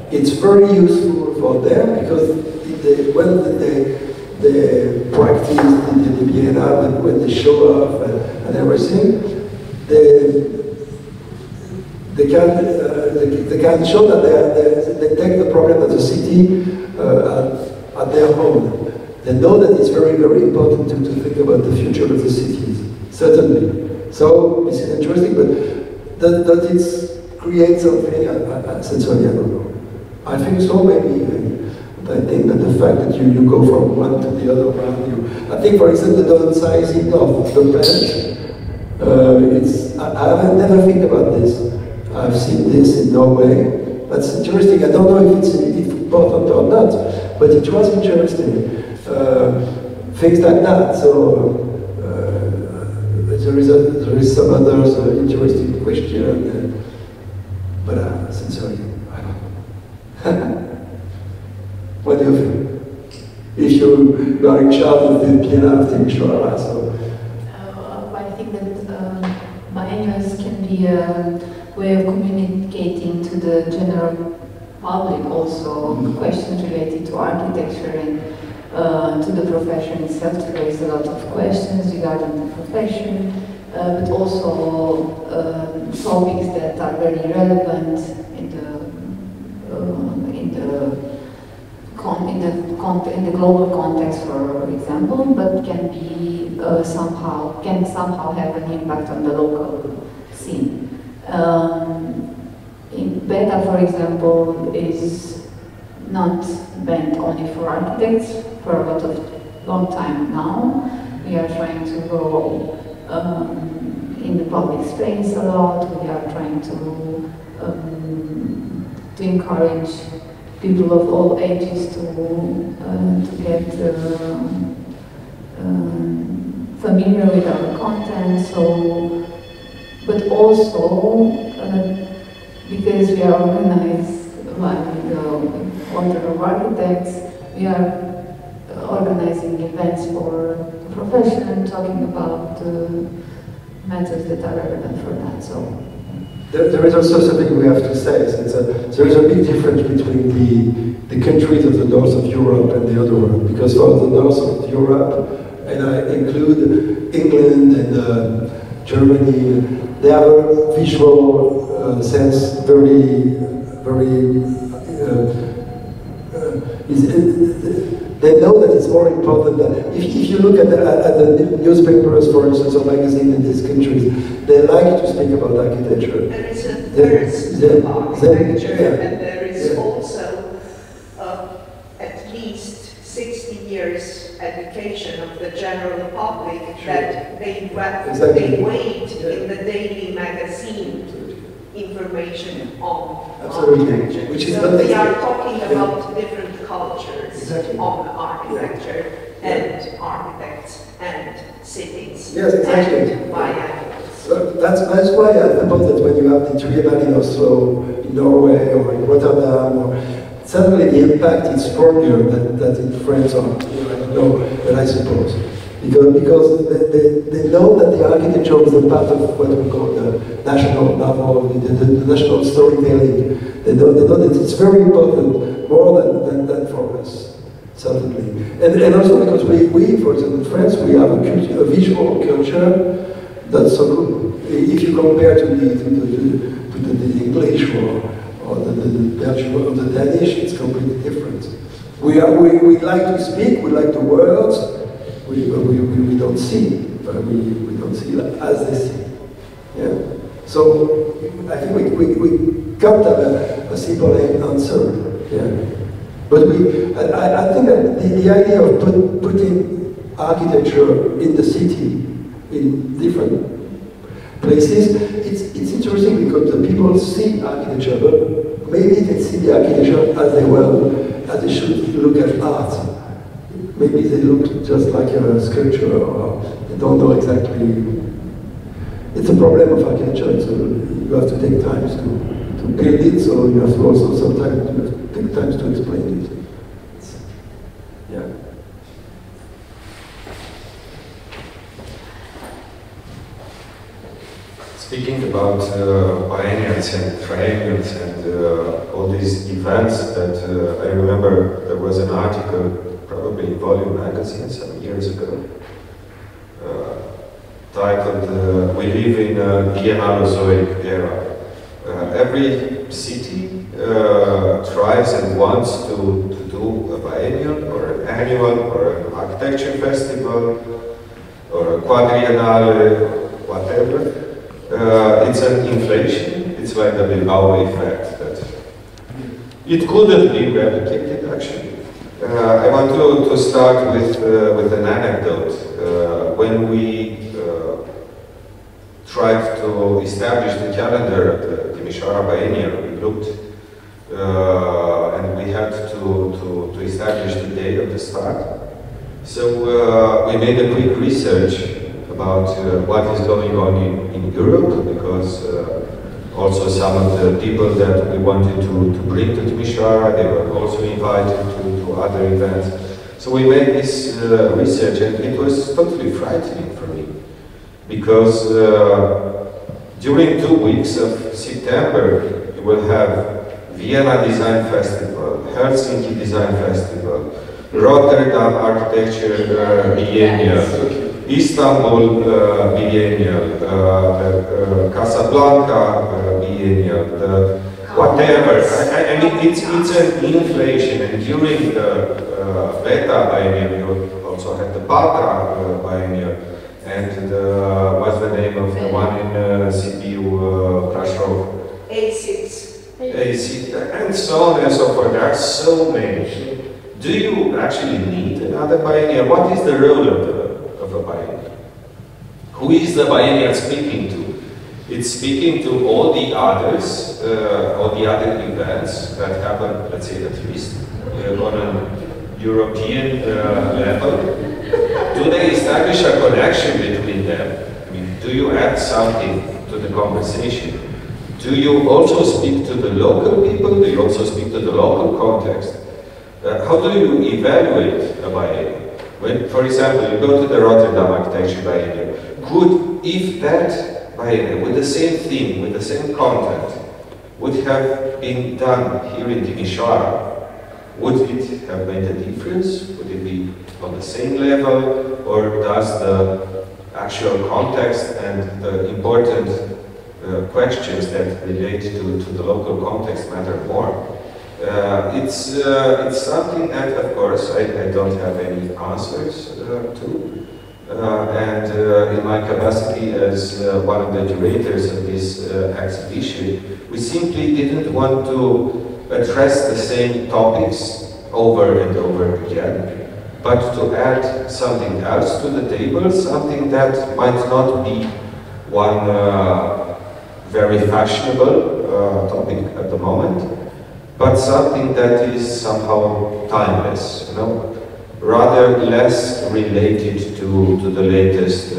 it's very useful for them because when they practice the biennale, when they show off and everything, they can show that they take the problem of the city at their own. They know that it's very, very important to think about the future of the cities, certainly. So this is interesting, but does it create something? Sincerely, I don't know. I think so, maybe. I think that the fact that you go from one to the other one, I think, for example, the downsizing of the plant, I never think about this. I've seen this in Norway. That's interesting. I don't know if it's important or not, but it was interesting. Things like that. So there is some other interesting question, but sincerely, I don't know. What do you think? If you are in charge of the Piața of Timișoara, so. I think that biennials can be a way of communicating to the general public also questions related to architecture and to the profession itself, to raise a lot of questions regarding the profession, but also topics that are very relevant in the global context, for example, but can be somehow have an impact on the local scene. Beta, for example, is not meant only for architects for a long time now. We are trying to go in the public space a lot. We are trying to encourage people of all ages to get familiar with our content. So, but also because we are organized by the Order of Architects, we are organizing events for the profession, talking about matters that are relevant for that. So. There is also something we have to say. There is a big difference between the countries of the north of Europe and the other one. Because for the north of Europe, and I include England and Germany, they have a visual sense they know that it's more important than, if you look at the newspapers, for instance, or magazines in these countries, they like to speak about architecture. There is a thirst of architecture, and there is also at least 60 years education of the general public that they wait in the daily magazine information on architecture. Which is so we are talking about different cultures on architecture and architects and cities and biennials. So that's why I suppose that when you have the trienale in Oslo, in Norway, or in Rotterdam, or suddenly the impact is stronger than in France, or I don't know, but I suppose. Because they know that the architecture is a part of what we call the national novel, the national storytelling. They know that it's very important, more than for us, certainly. And also because we, for example, in France, we have a visual culture that's so good. If you compare to the English or the Belgian or the Danish, it's completely different. We like to speak, we like the words, we don't see, but we don't see that as they see. Yeah. So I think we can't have a simple answer. Yeah. But I think that the idea of putting architecture in the city, in different places, it's interesting because the people see architecture, but maybe they see the architecture as they should look at art. Maybe they look just like a sculpture, or they don't know exactly. It's a problem of architecture, so you have to take time to build it, so you have to also sometimes take time to explain it. Yeah. Speaking about biennials and tri-enales and all these events, that I remember there was an article, probably in Volume magazine some years ago, titled "We live in a biennalozoic era." Every city tries and wants to do a biennial or an annual or an architecture festival or a quadriennale or whatever. It's an inflation, it's like the Bilbao effect that it couldn't be replicated actually. I want to start with an anecdote. When we tried to establish the calendar at the Timișoara biennial, we looked and we had to establish the day of the start. So we made a quick research about what is going on in Europe, because also some of the people that we wanted to bring to Timișoara, they were also invited to other events. So we made this research, and it was totally frightening for me, because during 2 weeks of September, you will have Vienna Design Festival, Helsinki Design Festival, Rotterdam Architecture Biennial, Istanbul Biennial, Casablanca Biennial, whatever. I mean, it's an inflation, and during the Beta Biennial, you also had the Patra Biennial, and what's the name of the one in CPU Prashov? A6, and so on and so forth. There are so many. Do you actually need another biennial? What is the role of a biennial? Who is the biennial speaking to? It's speaking to all the others, all the other events that happen, let's say, at least on a European level. Do they establish a connection between them? I mean, do you add something to the conversation? Do you also speak to the local people? Do you also speak to the local context? How do you evaluate a biennial? When, for example, you go to the Rotterdam Architecture Biennial, if that biennial, with the same theme, with the same content, would have been done here in Timișoara, would it have made a difference? Would it be on the same level? Or does the actual context and the important questions that relate to the local context matter more? It's something that, of course, I don't have any answers to. And in my capacity as one of the curators of this exhibition, we simply didn't want to address the same topics over and over again, but to add something else to the table, something that might not be one very fashionable topic at the moment, but something that is somehow timeless, you know, rather less related to the latest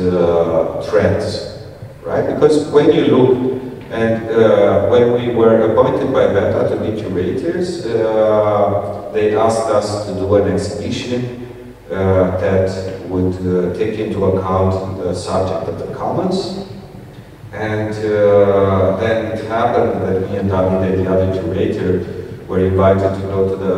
trends, right? Because when you look, and when we were appointed by Piața to be curators, they asked us to do an exhibition that would take into account the subject of the commons. And then it happened that me and Davide, the other curator, were invited to go to the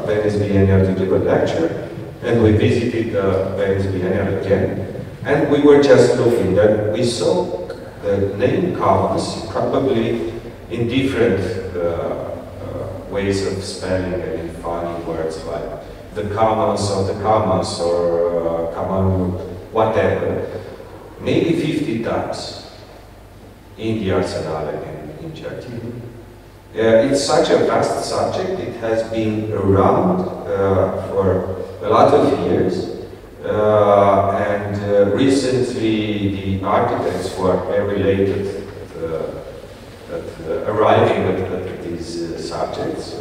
Venice Biennial to give a lecture, and we visited the Venice Biennial again. And we were just looking, and we saw the name commons probably in different ways of spelling and in funny words like the commons of the commons or common whatever, maybe 50 times in the arsenal in Giardino. It's such a vast subject, it has been around for a lot of years. And recently, the architects who are related at arriving at these subjects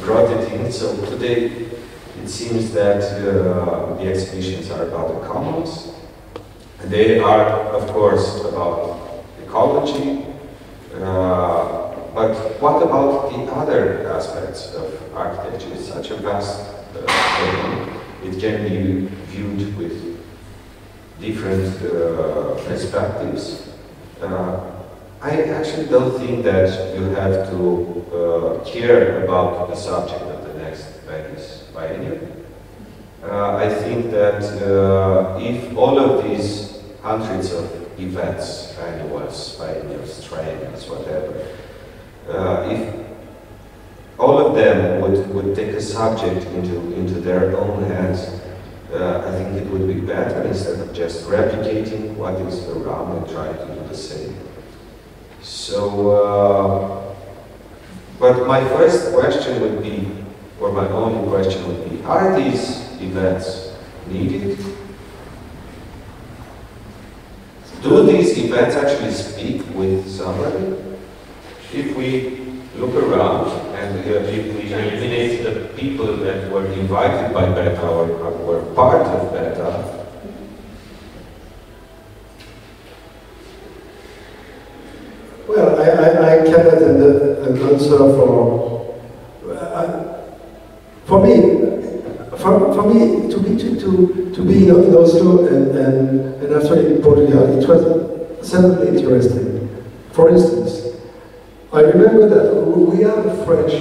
brought it in. So today, it seems that the exhibitions are about the commons. They are, of course, about ecology. But what about the other aspects of architecture? It's such a vast thing. It can be viewed with different perspectives. I actually don't think that you have to care about the subject of the next Venice Biennial. I think that if all of these hundreds of events, annuals, biennials, tri-enales, whatever, if all of them would take a subject into their own hands, I think it would be better instead of just replicating what is around and trying to do the same. So, but my first question would be, or my only question would be, are these events needed? Do these events actually speak with somebody? If we look around and if we eliminate the people that were invited by Piața or were part of Piața, well, I cannot answer for me to be in Oslo and after in Portugal, it was certainly interesting. For instance, I remember that we have a French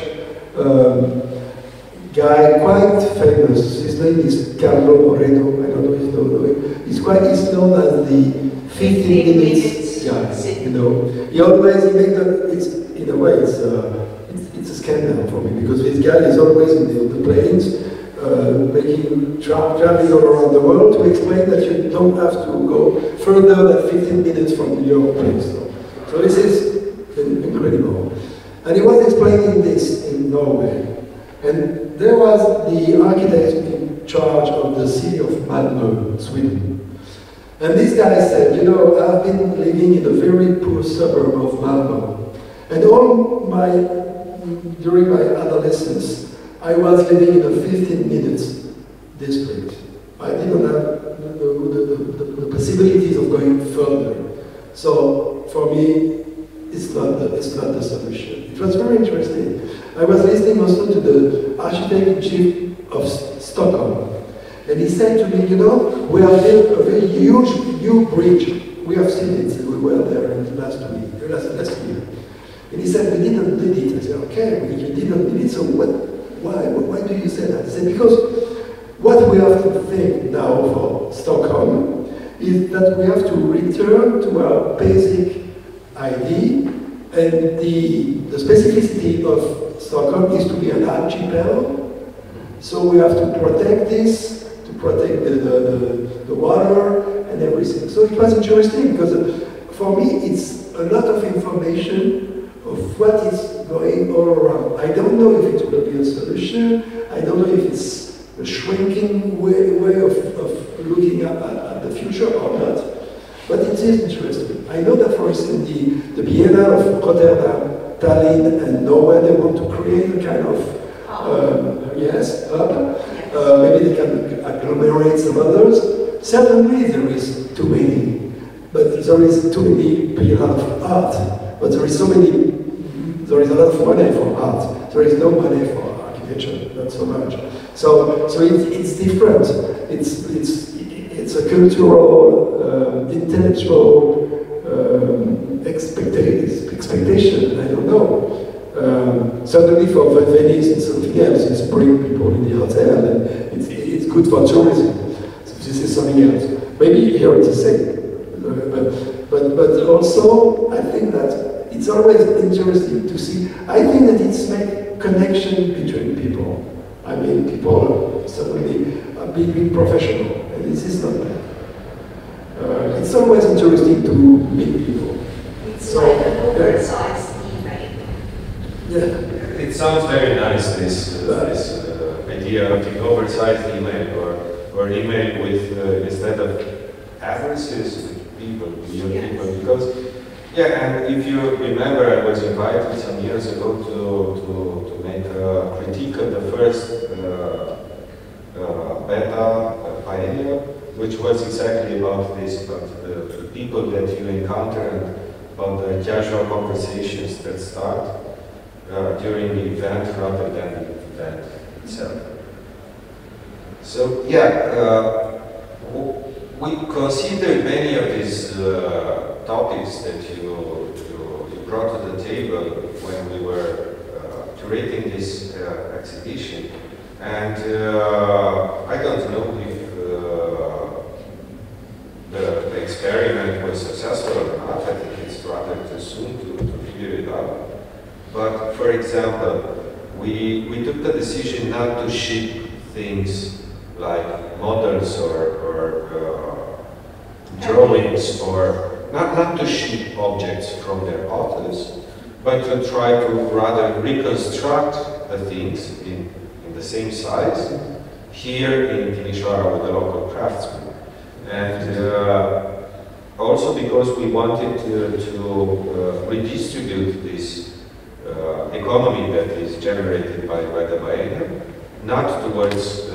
guy, quite famous. His name is Carlo Moreno. I don't know if you know him. He's known as the 15 minutes guy. You know, he always makes that. In a way, it's a scandal for me because this guy is always in the planes, traveling all around the world to explain that you don't have to go further than 15 minutes from your place. So this is incredible. And he was explaining this in Norway. And there was the architect in charge of the city of Malmö, Sweden. And this guy said, you know, I've been living in a very poor suburb of Malmö. And during my adolescence, I was living in a 15 minutes district. I didn't have the possibilities of going further. So for me, it's not the solution. It was very interesting. I was listening also to the architect-in-chief of Stockholm, and he said to me, you know, we have built a very huge new bridge. We have seen it. We were there last year. And he said, we didn't need it. I said, okay, you didn't need it, so why do you say that? He said, because what we have to think now for Stockholm is that we have to return to our basic idea, and the specificity of Stockholm is to be an archipelago. So we have to protect this, to protect the water and everything. So it was interesting because for me it's a lot of information of what is going all around. I don't know if it will be a solution. I don't know if it's a shrinking way of looking at the future or not. But it is interesting. I know that, for instance, the Biennale of Rotterdam, Tallinn, and Norway, they want to create a kind of hub. Maybe they can agglomerate some others. Certainly, there is too many. But there is too many people of art, but there is a lot of money for art. There is no money for architecture, not so much. So it's different. It's a cultural, intellectual expectation. I don't know. Certainly for Venice, it's something else. It's bring people in the hotel, and it's good for tourism. So this is something else. Maybe here it's the same. But also, I think that it's always interesting to see. I think that it's make connection between people. I mean, people suddenly are being professional, and this is not bad. It's always interesting to meet people. It's like an oversized email. Yeah. It sounds very nice, this idea of the oversized email, or email with, instead of addresses, people, people, because, yeah, and if you remember, I was invited some years ago to make a critique of the first beta biennial, which was exactly about this, about the people that you encounter, and about the casual conversations that start during the event rather than the event itself. So, yeah, we considered many of these topics that you brought to the table when we were curating this exhibition, and I don't know if the experiment was successful or not. I think it's rather too soon to figure it out. But for example, we took the decision not to ship things like models or drawings, or not to ship objects from their authors, but to try to rather reconstruct the things in the same size here in Timișoara with the local craftsmen. And also because we wanted to redistribute this economy that is generated by the biennial, not towards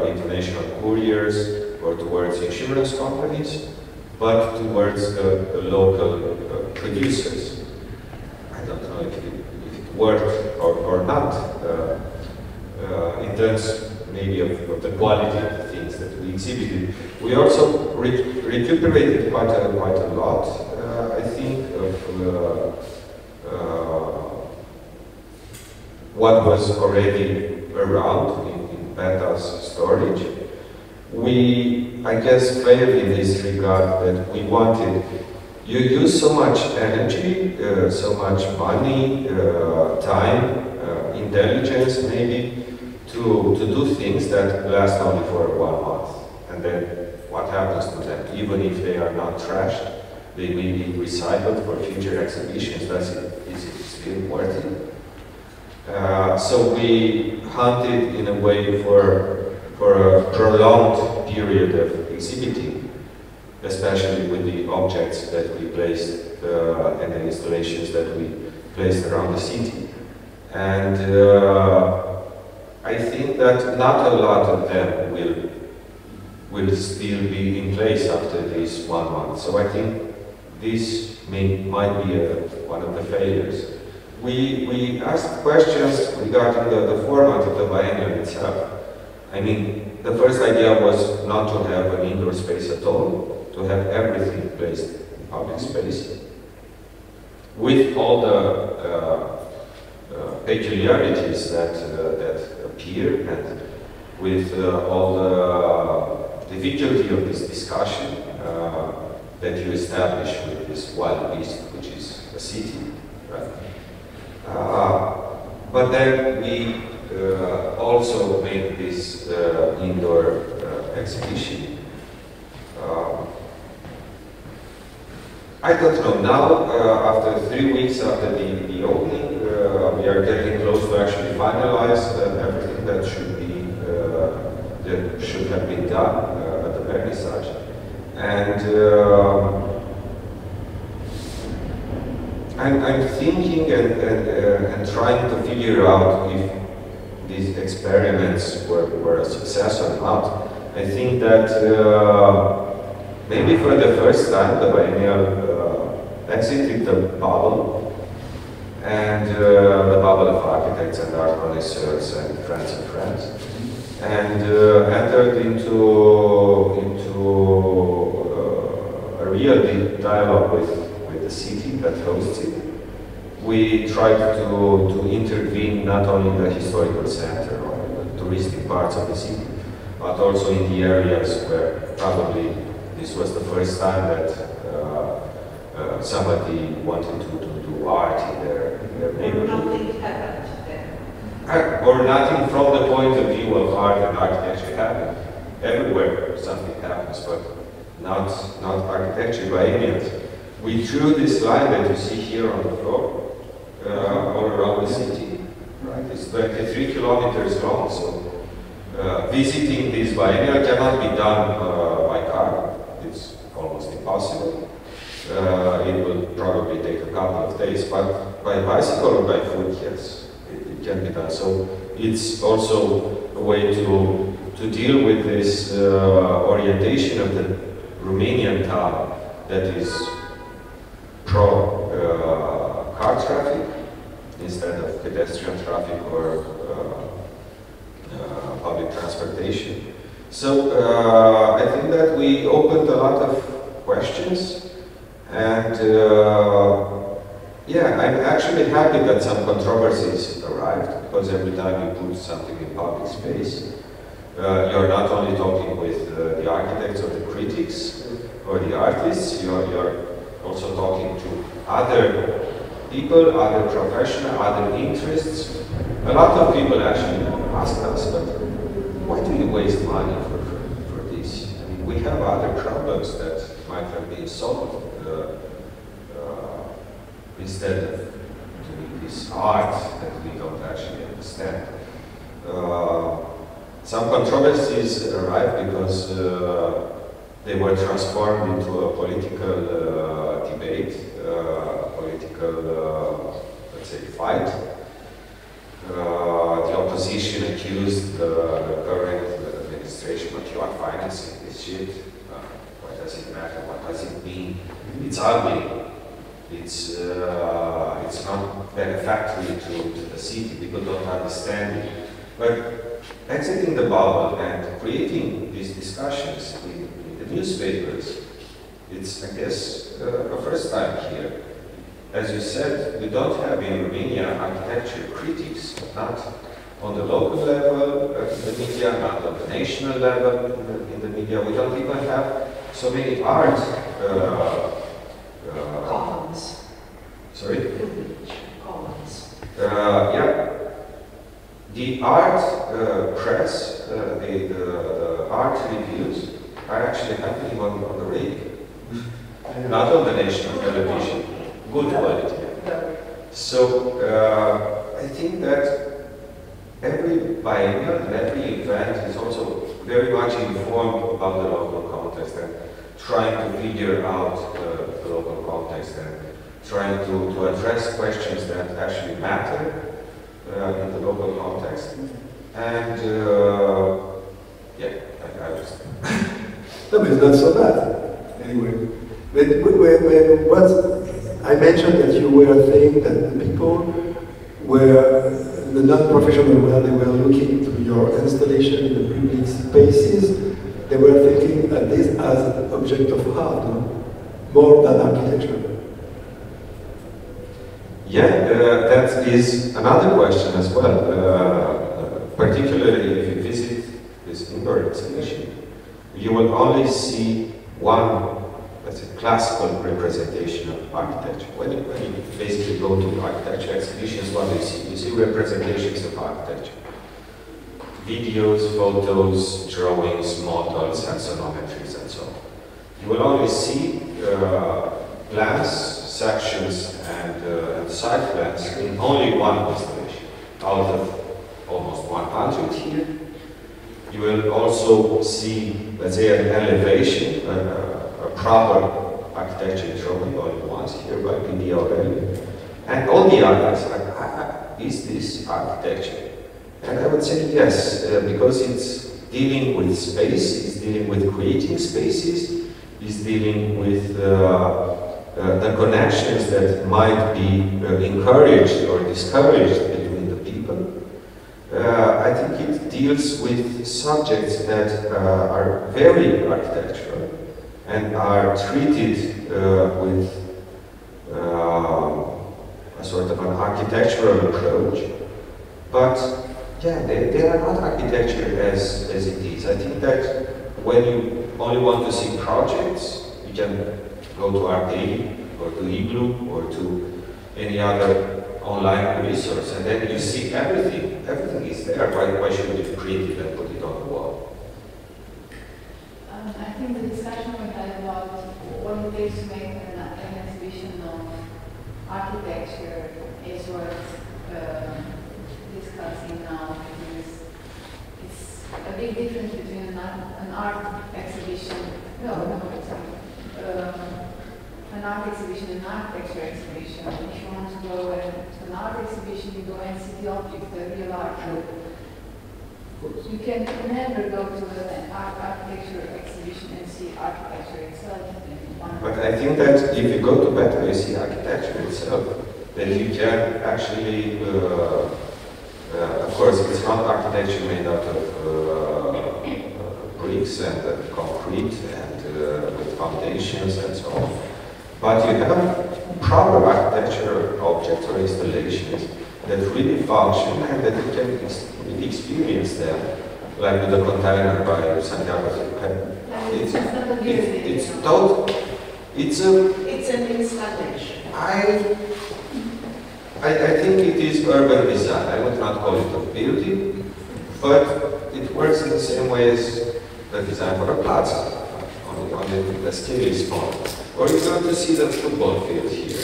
international couriers or towards insurance companies, but towards the local producers. I don't know if it worked or not in terms maybe of the quality of the things that we exhibited. We also recuperated quite a lot, I think, of what was already around in Pala's storage. We, I guess, failed in this regard, that we wanted, you use so much energy, so much money, time, intelligence maybe, to do things that last only for 1 month. And then what happens to them? Even if they are not trashed, they may be recycled for future exhibitions. Is it still worth it? So we hunted in a way for a prolonged period of exhibiting, especially with the objects that we placed and the installations that we placed around the city. And I think that not a lot of them will still be in place after this 1 month. So I think this might be one of the failures. We asked questions regarding the format of the biennial itself. I mean, the first idea was not to have an indoor space at all, to have everything placed in public space, with all the peculiarities that appear, and with all the difficulty of this discussion that you establish with this wild beast, which is a city, right? But then we also made this indoor exhibition. I don't know, now, after 3 weeks after the opening, we are getting close to actually finalize everything that should have been done at the vernissage. And I'm thinking and trying to figure out if these experiments were a success or not. I think that maybe for the first time, the biennial exited the bubble, and the bubble of architects and art connoisseurs and friends, and entered into a real dialogue with the city that hosts it. We tried to intervene not only in the historical center or the touristic parts of the city, but also in the areas where probably this was the first time that somebody wanted to do art in their neighborhood. Nothing happened there. Or nothing from the point of view of art and architecture happened. Everywhere something happens, but not architecture biennials. We drew this line that you see here on the floor, all around the city. Right? It's 23 kilometers long, so visiting this biennial cannot be done by car. It's almost impossible. It will probably take a couple of days, but by bicycle or by foot, yes, it can be done. So it's also a way to deal with this orientation of the Romanian town that is pro car traffic instead of pedestrian traffic or public transportation. So I think that we opened a lot of questions, and yeah, I'm actually happy that some controversies arrived, because every time you put something in public space, you're not only talking with the architects or the critics or the artists, you're also talking to other people, other professionals, other interests. A lot of people actually ask us, but why do you waste money for this? I mean, we have other problems that might have been solved instead of doing this art that we don't actually understand. Some controversies arrived because they were transformed into a political debate, political, let's say, fight. The opposition accused the current administration, but you are financing this shit. What does it matter? What does it mean? It's ugly. It's not benefactory to the city. People don't understand it. But exiting the bubble and creating these discussions in the newspapers, it's, I guess, a first time here. As you said, we don't have in Romania architecture critics, not on the local level in the media, not on the national level in the media. We don't even have so many art Columns. Sorry? Columns. Yeah. The art press, the art reviews are actually happening on the radio, not on the national television. Good quality. So I think that every biennial and every event is also very much informed about the local context and trying to figure out the local context and trying to address questions that actually matter in the local context. And yeah, I just... No, but it's not so bad. Anyway, what I mentioned that you were saying that the people were, the non-professional, where they were looking to your installation in the public spaces, they were thinking that this as an object of art, no? More than architecture. Yeah, that is another question as well. Particularly if you visit this indoor exhibition, you will only see one, let's say, classical representation of architecture. When you basically go to architecture exhibitions, what do you see? You see representations of architecture. Videos, photos, drawings, models, and sonometries, and so on. You will only see plans, sections, and side plans in only one installation. Out of almost 100 here, you will also see, let's say, an elevation, a proper architecture drawing only once here by Piața, and all the others are, is this architecture? And I would say yes, because it's dealing with space, it's dealing with creating spaces, is dealing with the connections that might be encouraged or discouraged between the people. I think it deals with subjects that are very architectural and are treated with a sort of an architectural approach. But yeah, they are not architecture as it is. I think that when you only want to see projects, you can go to Arte or to Igloo or to any other online resource, and then you see everything. Everything is there. Why should you print it and put it on the wall? I think the discussion we had about what it takes to make an exhibition of architecture is worth discussing now, because it's a big difference between an art exhibition, an art exhibition and an architecture exhibition. If you want to go to an art exhibition, you go and see the object, the real art. You can never go to an architecture exhibition and see architecture itself. But I think that if you go to Petrece, you see architecture itself, then you can actually, of course, it's not architecture made out of bricks and concrete and with foundations and so on. But you have proper architectural objects or installations that really function and that you can experience them, like with the container by Santiago. It's an installation. I think it is urban design. I would not call it a building, but it works in the same way as the design for a plaza. Only the scale is small. Or you're going to see the football field here.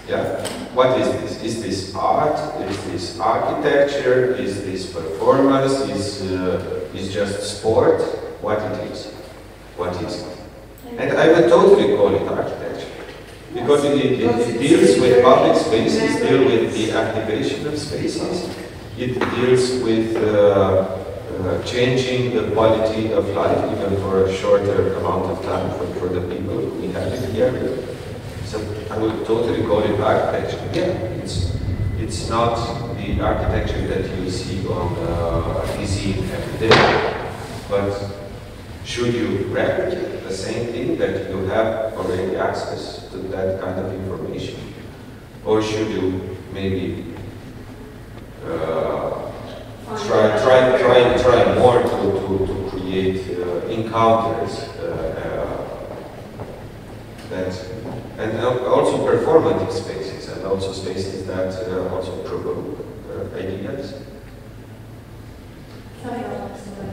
Yeah? What is this? Is this art? Is this architecture? Is this performance? Is just sport? What it is? What is it? And I would totally call it architecture. Because it deals with public spaces, deals with the activation of spaces. It deals with changing the quality of life, even for a shorter amount of time for the people who inhabit the area. So I would totally call it architecture. Yeah, it's not the architecture that you see on TV every day, but should you replicate the same thing that you have already access to that kind of information, or should you maybe try more to create encounters and also performative spaces, and also spaces that also provoke ideas.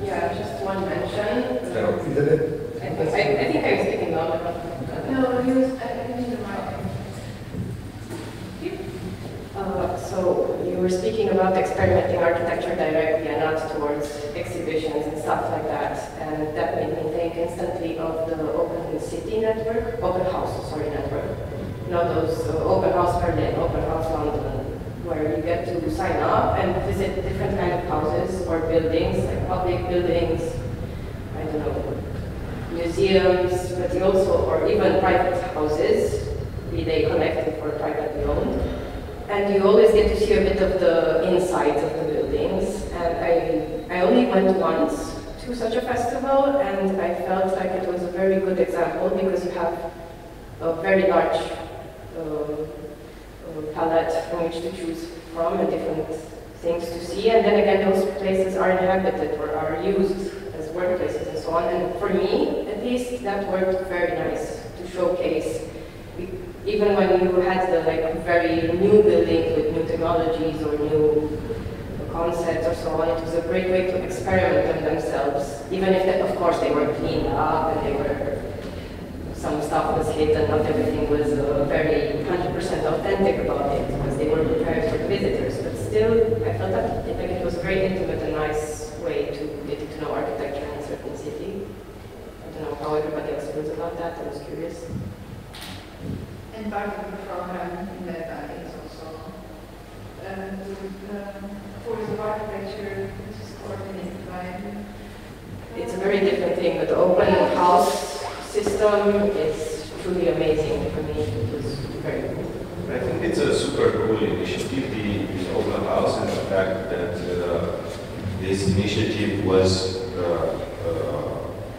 Yeah, just one mention. I think I was speaking loud. No, he was, I didn't hear So you were speaking about experimenting architecture directly and not towards exhibitions and stuff like that, and that made me think instantly of the Open City network, Open House, sorry, network. You know, those Open House Berlin, Open House London, where you get to sign up and visit different kind of houses or buildings, like public buildings, I don't know, museums, but you also, or even private houses, be they connected or privately owned. And you always get to see a bit of the insides of the buildings. And I only went once to such a festival, and I felt like it was a very good example because you have a very large palette from which to choose from and different things to see. And then again, those places are inhabited or are used as workplaces and so on. And for me, at least, that worked very nice to showcase. Even when you had the very new buildings with new technologies or new concepts or so on, it was a great way to experiment on themselves. Even if, of course, they were cleaned up and some stuff was hit and not everything was very 100% authentic about it because they were prepared for the visitors. But still, I felt that it was a very intimate and nice way to get to know architecture in a certain city. I don't know how everybody else feels about that. I was curious. And part of the program in that is also tours of architecture, which is coordinated by. It's a very different thing with the open house system. system is truly amazing for me. It was very cool. I think it's a super cool initiative, the open house, and the fact that this initiative was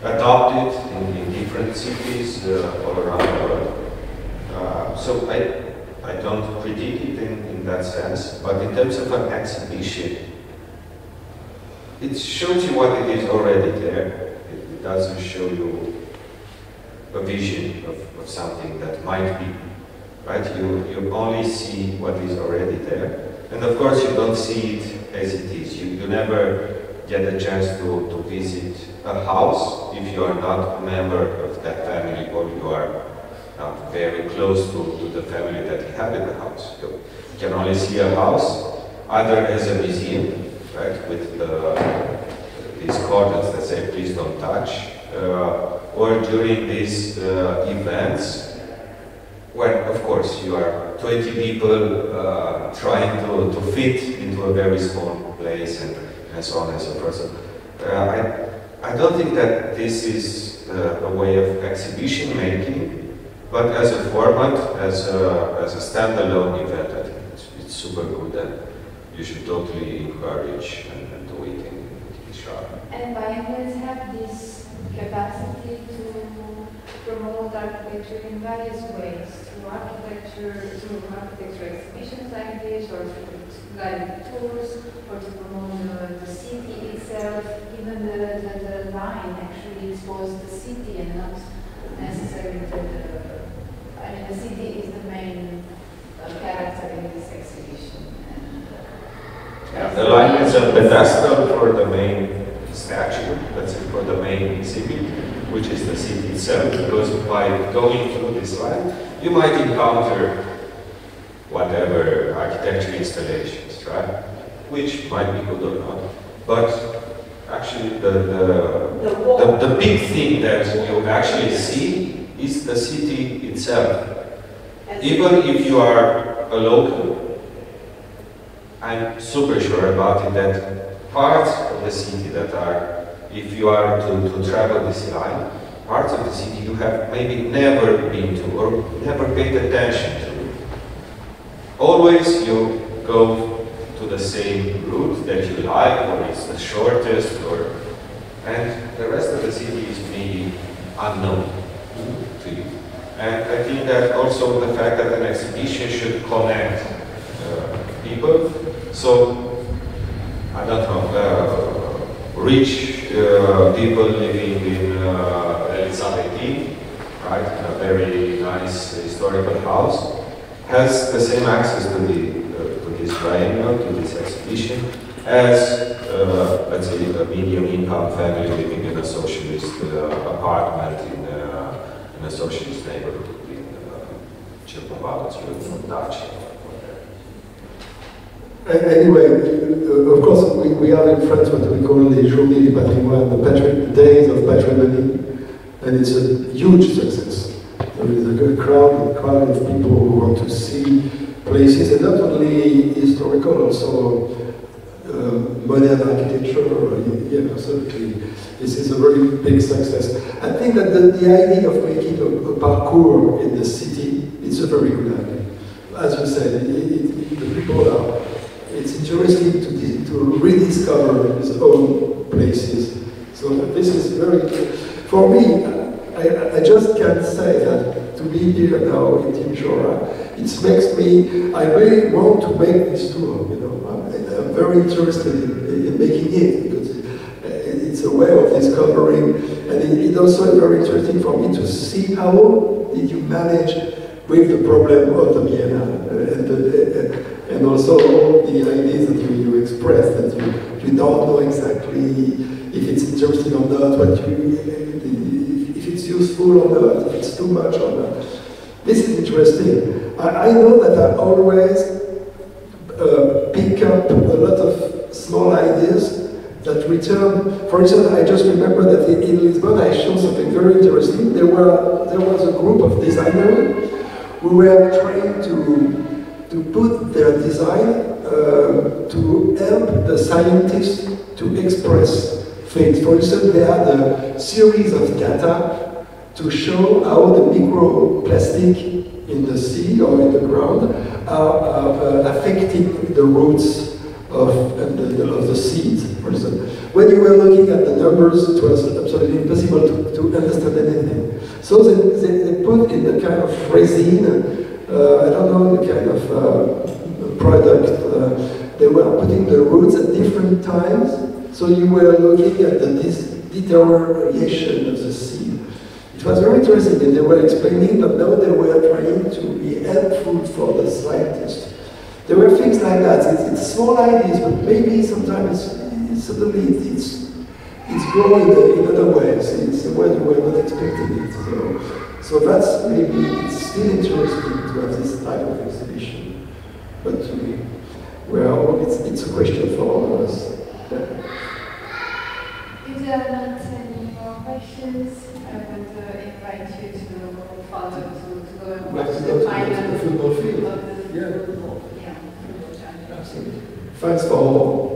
adopted in different cities all around the world. So I don't critique it in that sense, but in terms of an exhibition, it shows you what it is already there. It doesn't show you a vision of something that might be, right? You only see what is already there. And of course you don't see it as it is. You never get a chance to visit a house if you are not a member of that family or you are not very close to the family that inhabit the house. You can only see a house either as a museum, right, with these cordons that say please don't touch, or during these events when, of course, you are 20 people trying to fit into a very small place and so on and so forth. So, I don't think that this is a way of exhibition making, but as a format, as a standalone event, I think it's super good and you should totally encourage and do it in Timișoara. And biennials have this capacity to promote architecture in various ways, through architecture exhibitions like this, or through guided tours, or to promote the city itself. Even the line actually exposes the city and not necessarily I mean, the city is the main character in this exhibition. Yeah, the line is a pedestal for the main statue, let's say for the main exhibit, which is the city itself, because by going through this line, you might encounter whatever architecture installations, right? Which might be good or not. But actually the big thing that you actually see is the city itself. Even if you are a local, I'm super sure about it that parts of the city that are, if you are to travel this line, parts of the city you have maybe never been to or never paid attention to. Always you go to the same route that you like, or it's the shortest, and the rest of the city is maybe unknown to you. And I think that also the fact that an exhibition should connect people. So, I don't know, rich people living in Elizabeth, right, in a very nice historical house, has the same access to this triennial, to this exhibition, as, let's say, a medium-income family living in a socialist apartment in a socialist neighborhood in Palatul, Dutch. Anyway, of course, we have in France what we call les Journées du Patrimoine, the days of patrimony, and it's a huge success. There is a good crowd of people who want to see places, and not only historical, also modern architecture. Yeah, absolutely. This is a very big success. I think that the idea of making a parkour in the city is a very good idea. As you said, the people are. It's interesting to rediscover his own places. So this is very, for me, I just can't say that to be here now in Timișoara, it makes me, I really want to make this tour, you know. I'm very interested in making it, because it's a way of discovering, and it's also very interesting for me to see how did you manage with the problem of the biennial, and also all the ideas that you express, that you don't know exactly if it's interesting or not, if it's useful or not, if it's too much or not. This is interesting. I know that I always pick up a lot of small ideas that return. For instance, I just remember that in Lisbon I showed something very interesting. There was a group of designers who were trying to put their design to help the scientists to express things. For instance, they had a series of data to show how the microplastic in the sea or in the ground are affecting the roots of the seeds, for example. When you were looking at the numbers, it was absolutely impossible to understand anything. So they put in the kind of resin, I don't know, the kind of product, they were putting the roots at different times, so you were looking at the deterioration of the seed. It was very interesting, and they were explaining that now they were trying to be helpful for the scientists. There were things like that. It's small ideas, but maybe sometimes suddenly it's growing in other ways. It's a way you were not expecting it. So that's maybe, it's still interesting to have this type of exhibition. But well, it's a question for all of us. If there are not any more questions, I would invite you to follow to go and watch the final football field. of the Yeah. football. Yeah. Absolutely. Thanks for all.